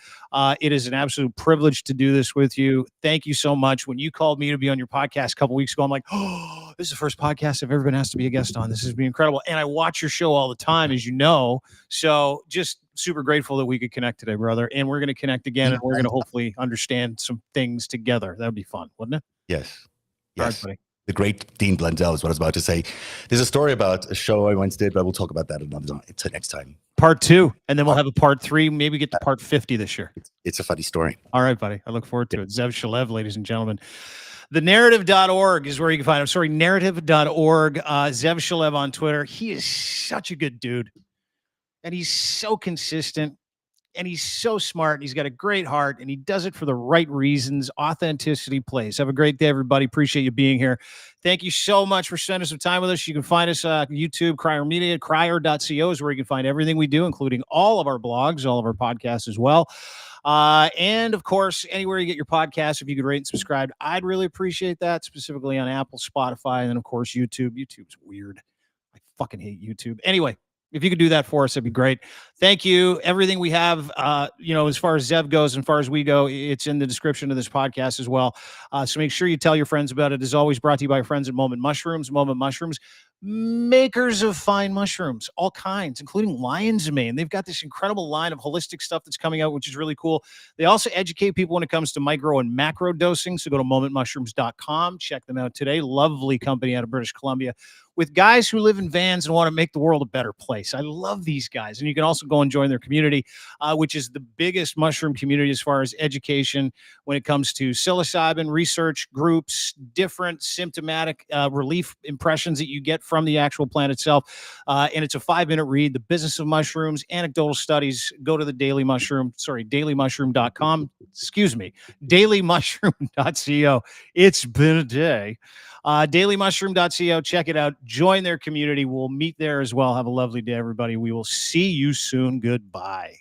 It is an absolute privilege to do this with you. Thank you so much. When you called me to be on your podcast a couple weeks ago, I'm like, oh, this is the first podcast I've ever been asked to be a guest on. This has been incredible. And I watch your show all the time, as you know. So just super grateful that we could connect today, brother. And we're going to connect again, and we're going to hopefully understand some things together. That would be fun, wouldn't it? Yes. All right, buddy. The great Dean Blundell is what I was about to say. There's a story about a show I once did, but we'll talk about that next time. Part 2, and then we'll have a part 3. Maybe get to part 50 this year. It's a funny story. All right, buddy. I look forward to it. Ze'ev Shalev, ladies and gentlemen. TheNarrative.org is where you can find him. Sorry, narrative.org. Ze'ev Shalev on Twitter. He is such a good dude, and he's so consistent, and he's so smart, and he's got a great heart, and he does it for the right reasons. Authenticity plays. Have a great day, everybody. Appreciate you being here. Thank you so much for spending some time with us. You can find us YouTube, Crier Media, crier.co is where you can find everything we do, including all of our blogs, all of our podcasts as well. And of course, anywhere you get your podcasts, if you could rate and subscribe, I'd really appreciate that, specifically on Apple, Spotify, and then of course, YouTube. YouTube's weird. I fucking hate YouTube. Anyway, if you could do that for us, that'd be great. Thank you. Everything we have, as far as Ze'ev goes and far as we go, it's in the description of this podcast as well. So make sure you tell your friends about it. As always, brought to you by our friends at Moment Mushrooms. Moment Mushrooms, makers of fine mushrooms, all kinds, including lion's mane. They've got this incredible line of holistic stuff that's coming out, which is really cool. They also educate people when it comes to micro and macro dosing. So go to momentmushrooms.com. Check them out today. Lovely company out of British Columbia, with guys who live in vans and want to make the world a better place. I love these guys. And you can also go and join their community, which is the biggest mushroom community as far as education when it comes to psilocybin research groups, different symptomatic relief impressions that you get from the actual plant itself. And it's a 5-minute read, The Business of Mushrooms, Anecdotal Studies. Go to the dailymushroom.com. Excuse me, dailymushroom.co. It's been a day. Dailymushroom.co. Check it out. Join their community. We'll meet there as well. Have a lovely day, everybody. We will see you soon. Goodbye.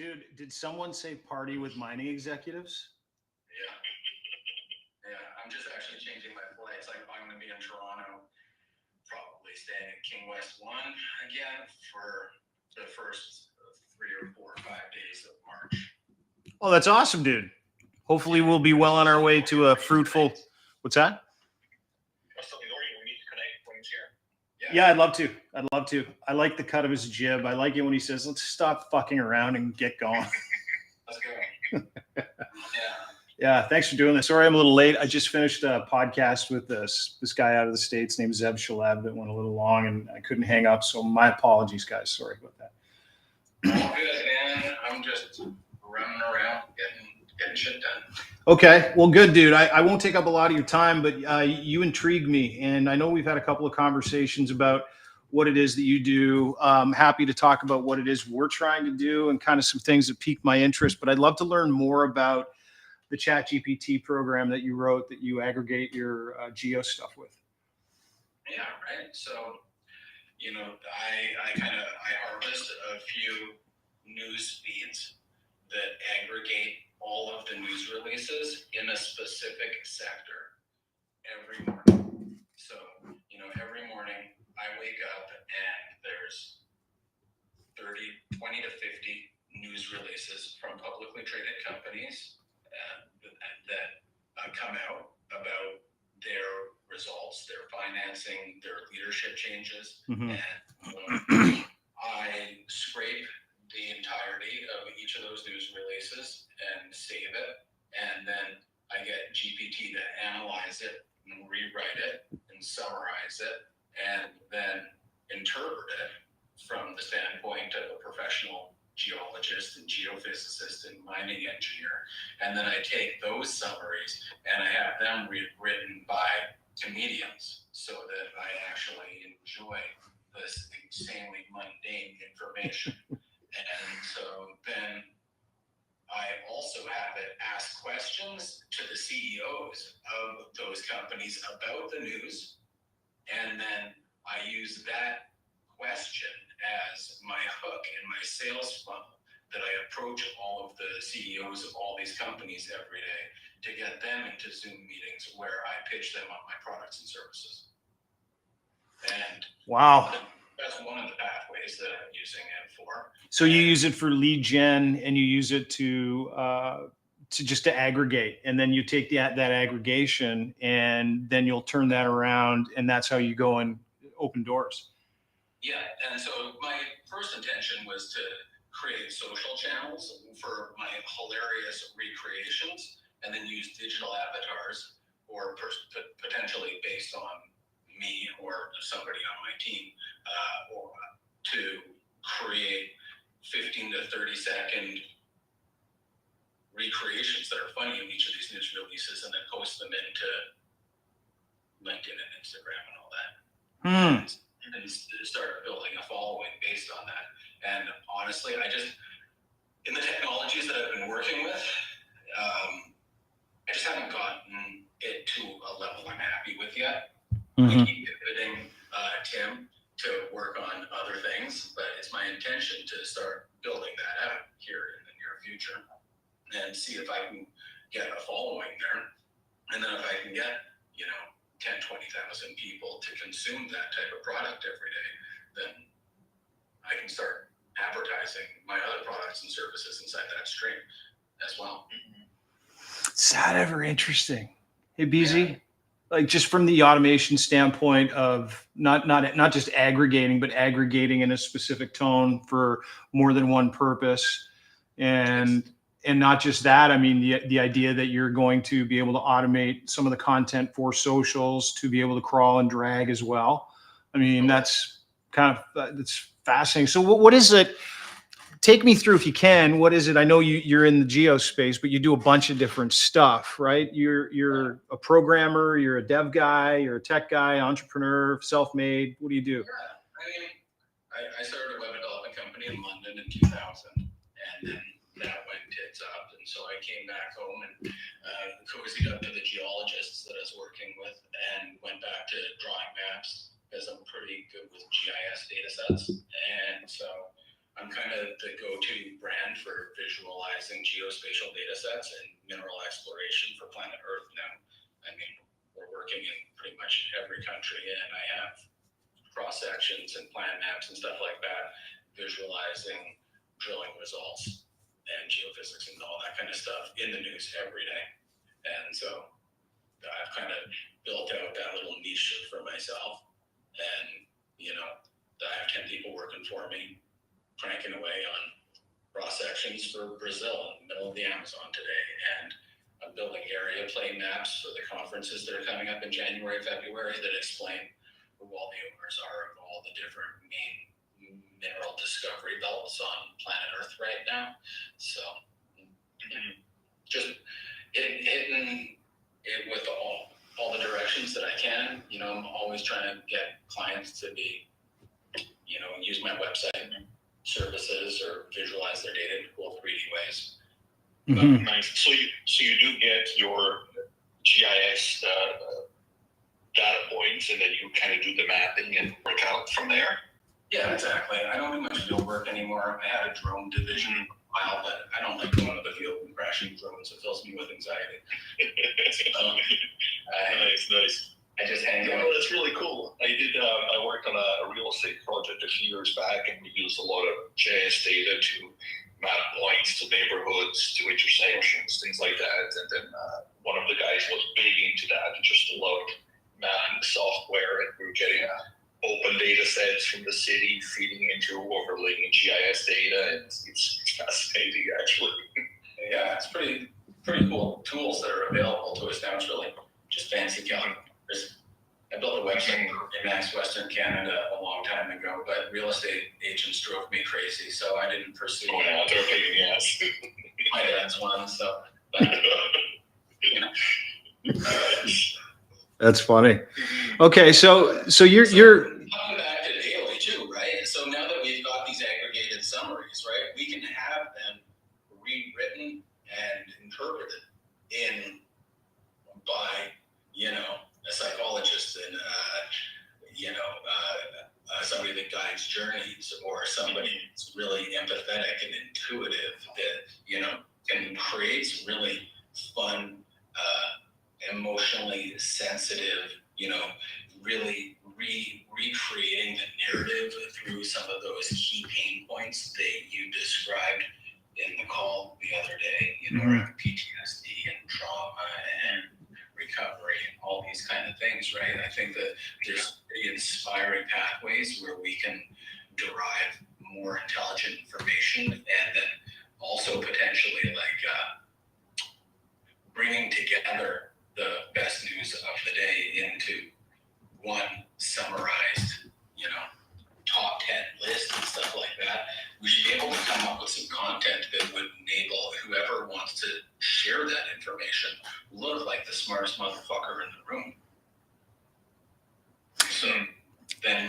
Dude, did someone say party with mining executives? Yeah. I'm just actually changing my flights. Like I'm going to be in Toronto, probably staying at King West 1 again for the first 3 or 4 or 5 days of March. Oh, that's awesome, dude. Hopefully we'll be well on our way to a fruitful. What's that? Yeah, I'd love to. I like the cut of his jib. I like it when he says, "Let's stop fucking around and get going." Let's go. Yeah, thanks for doing this. Sorry, I'm a little late. I just finished a podcast with this guy out of the States named Ze'ev Shalev that went a little long, and I couldn't hang up. So my apologies, guys. Sorry about that. All good, man. I'm just running around getting shit done. Okay, well, good, dude. I won't take up a lot of your time, but you intrigue me, and I know we've had a couple of conversations about what it is that you do. Happy to talk about what it is we're trying to do and kind of some things that piqued my interest. But I'd love to learn more about the ChatGPT program that you wrote that you aggregate your geo stuff with. Yeah, right. So, I harvest a few news feeds that aggregate all of the news releases in a specific sector every morning. So, every morning I wake up and there's 20 to 50 news releases from publicly traded companies that come out about their results, their financing, their leadership changes. Mm-hmm. And I scrape the entirety of each of those news releases and save it. And then I get GPT to analyze it and rewrite it and summarize it and then interpret it from the standpoint of a professional geologist and geophysicist and mining engineer. And then I take those summaries and I have them written by comedians so that I actually enjoy this insanely mundane information. And so then I also have it ask questions to the CEOs of those companies about the news. And then I use that question as my hook in my sales funnel that I approach all of the CEOs of all these companies every day to get them into Zoom meetings where I pitch them on my products and services. And wow, that's one of the pathways that I'm using it for. So you use it for lead gen, and you use it to just to aggregate, and then you take that aggregation, and then you'll turn that around, and that's how you go and open doors. Yeah, and so my first intention was to create social channels for my hilarious recreations, and then use digital avatars or potentially based on me or somebody on my team or to create 15 to 30 second recreations that are funny in each of these news releases and then post them into LinkedIn and Instagram and all that. And start building a following based on that. And honestly, in the technologies that I've been working with, I just haven't gotten it to a level I'm happy with yet. Mm-hmm. I keep pivoting Tim to work on other things, but it's my intention to start building that out here in the near future and see if I can get a following there. And then if I can get, 10, 20,000 people to consume that type of product every day, then I can start advertising my other products and services inside that stream as well. Is that ever interesting? Hey, BZ? Yeah. Like just from the automation standpoint of not just aggregating, but aggregating in a specific tone for more than one purpose. And not just that, I mean, the idea that you're going to be able to automate some of the content for socials to be able to crawl and drag as well. I mean, that's kind of, that's fascinating. So what is it? Take me through if you can. What is it? I know you're in the geo space, but you do a bunch of different stuff, right? You're a programmer, you're a dev guy, you're a tech guy, entrepreneur, self-made. What do you do? Yeah, I started a web development company in London in 2000, and then that went tits up, and so I came back home and cozied up to the geologists that I was working with and went back to drawing maps because I'm pretty good with GIS data sets, and so I'm kind of the go-to brand for much every country, and I have cross sections and plan maps and stuff like that, visualizing drilling results and geophysics and all that kind of stuff in the news every day. And so I've kind of built out that little niche for myself. And, you know, I have 10 people working for me, cranking away on cross sections for Brazil in the middle of the Amazon today. And I'm building area play maps for the conferences that are coming up in January, February that explain who all the owners are of all the different main mineral discovery belts on planet Earth right now. So just hitting it with all the directions that I can. You know, I'm always trying to get clients to be, you know, use my website services or visualize their data in cool 3D ways. Nice. So you do get your GIS data points, and then you kind of do the mapping and work out from there. Yeah, exactly. I don't do much field work anymore. I had a drone division for a while, but I don't like going to the field and crashing drones. It fills me with anxiety. Nice. I just hang out. Well, that's really cool. I worked on a real estate project a few years back, and we used a lot of GIS data to map points to neighborhoods, to intersections, things like that. And then one of the guys was big into that and just loved mapping software, and we were getting open data sets from the city feeding into overlaying GIS data, and it's fascinating actually. Yeah, it's pretty cool tools that are available to us now. It's really just fancy calculators. I built a website for Remax Western Canada a long time ago, but real estate agents drove me crazy, so I didn't pursue they're paying yes. my dad's one. So, but, you know. That's funny. Okay, so you're coming back to daily too, right? So now that we've got these aggregated summaries, right, we can have them rewritten and interpreted by, you know, a psychologist and somebody that guides journeys, or somebody that's really empathetic and intuitive that, you know, can create some really fun, emotionally sensitive, you know, really recreating the narrative through some of those key pain points that you described in the call the other day, you know, around PTSD and trauma and recovery and all these kind of things, right? I think that there's inspiring pathways where we can derive more intelligent information, and then also potentially like bringing together the best news of the day into one summarized, you know, top 10 list and stuff like that. We should be able to come up with some content that would enable whoever wants to share that information look like the smartest motherfucker in the room. So then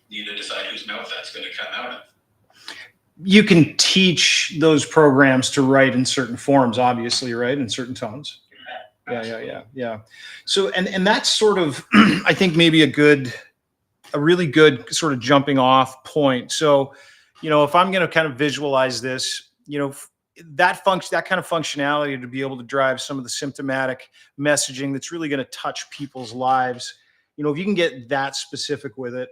you need to decide whose mouth that's going to come out of. You can teach those programs to write in certain forms, obviously, right? In certain tones. Yeah. So, and that's sort of, I think maybe a really good sort of jumping off point. So, you know, if I'm going to kind of visualize this, you know, that kind of functionality to be able to drive some of the symptomatic messaging that's really going to touch people's lives. You know, if you can get that specific with it,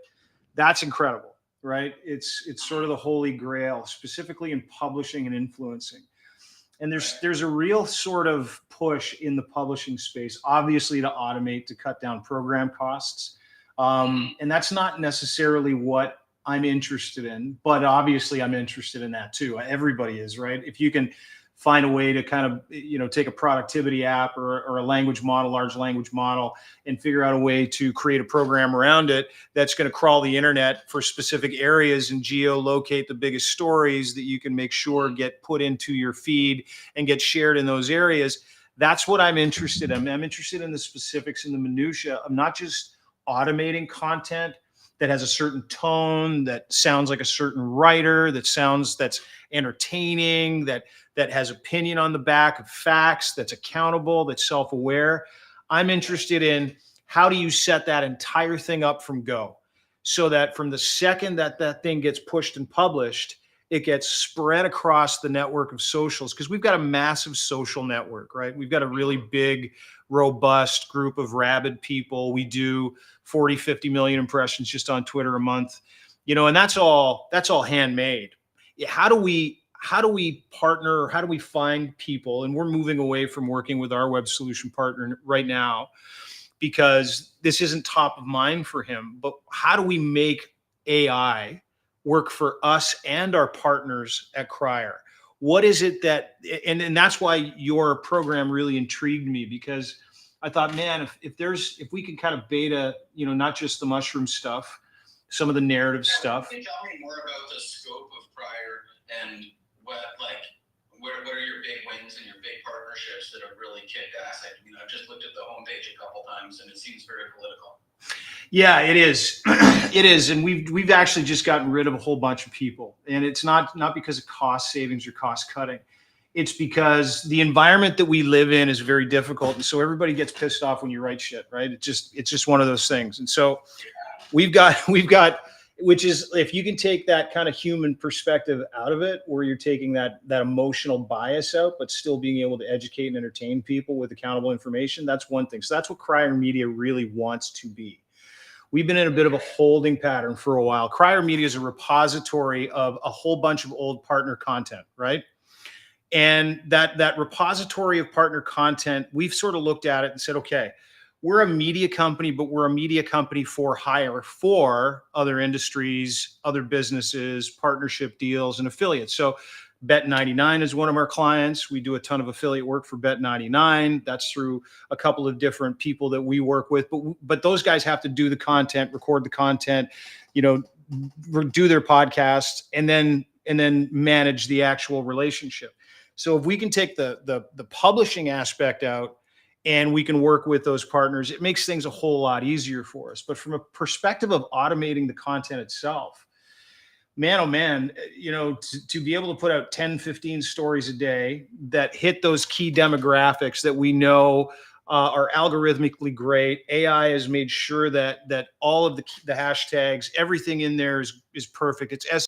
that's incredible, right? It's sort of the holy grail, specifically in publishing and influencing. And there's a real sort of push in the publishing space, obviously, to automate, to cut down program costs. And that's not necessarily what I'm interested in, but obviously I'm interested in that too. Everybody is, right? If you can find a way to kind of, you know, take a productivity app or a language model, large language model, and figure out a way to create a program around it that's going to crawl the internet for specific areas and geolocate the biggest stories that you can make sure get put into your feed and get shared in those areas. That's what I'm interested in. I'm interested in the specifics and the minutia of not just automating content that has a certain tone, that sounds like a certain writer, that's entertaining, that has opinion on the back of facts, that's accountable, that's self-aware. I'm interested in how do you set that entire thing up from go, so that from the second that thing gets pushed and published, it gets spread across the network of socials, because we've got a massive social network, right? We've got a really big, robust group of rabid people. We do 40, 50 million impressions just on Twitter a month, and that's all handmade. How do we partner? How do we find people? And we're moving away from working with our web solution partner right now, because this isn't top of mind for him. But how do we make AI work for us and our partners at Crier? What is it that, and that's why your program really intrigued me, because I thought, man, if we can kind of beta, not just the mushroom stuff, some of the narrative stuff. Can you tell me more about the scope of Crier and what are your big wins and your big partnerships that have really kicked ass? I've just looked at the homepage a couple times and it seems very political. Yeah, it is. It is. And we've actually just gotten rid of a whole bunch of people. And it's not because of cost savings or cost cutting. It's because the environment that we live in is very difficult. And so everybody gets pissed off when you write shit, right? It's just one of those things. And so we've got, which is, if you can take that kind of human perspective out of it, where you're taking that emotional bias out, but still being able to educate and entertain people with accountable information, that's one thing. So that's what Crier Media really wants to be. We've been in a bit of a holding pattern for a while. Crier Media is a repository of a whole bunch of old partner content, right? And that repository of partner content, we've sort of looked at it and said, okay, we're a media company, but we're a media company for hire for other industries, other businesses, partnership deals, and affiliates. So Bet99 is one of our clients. We do a ton of affiliate work for Bet99. That's through a couple of different people that we work with. But those guys have to do the content, record the content, do their podcasts, and then manage the actual relationship. So if we can take the publishing aspect out, and we can work with those partners, it makes things a whole lot easier for us. But from a perspective of automating the content itself, man, oh man, to be able to put out 10, 15 stories a day that hit those key demographics that we know are algorithmically great. AI has made sure that all of the hashtags, everything in there is perfect. It's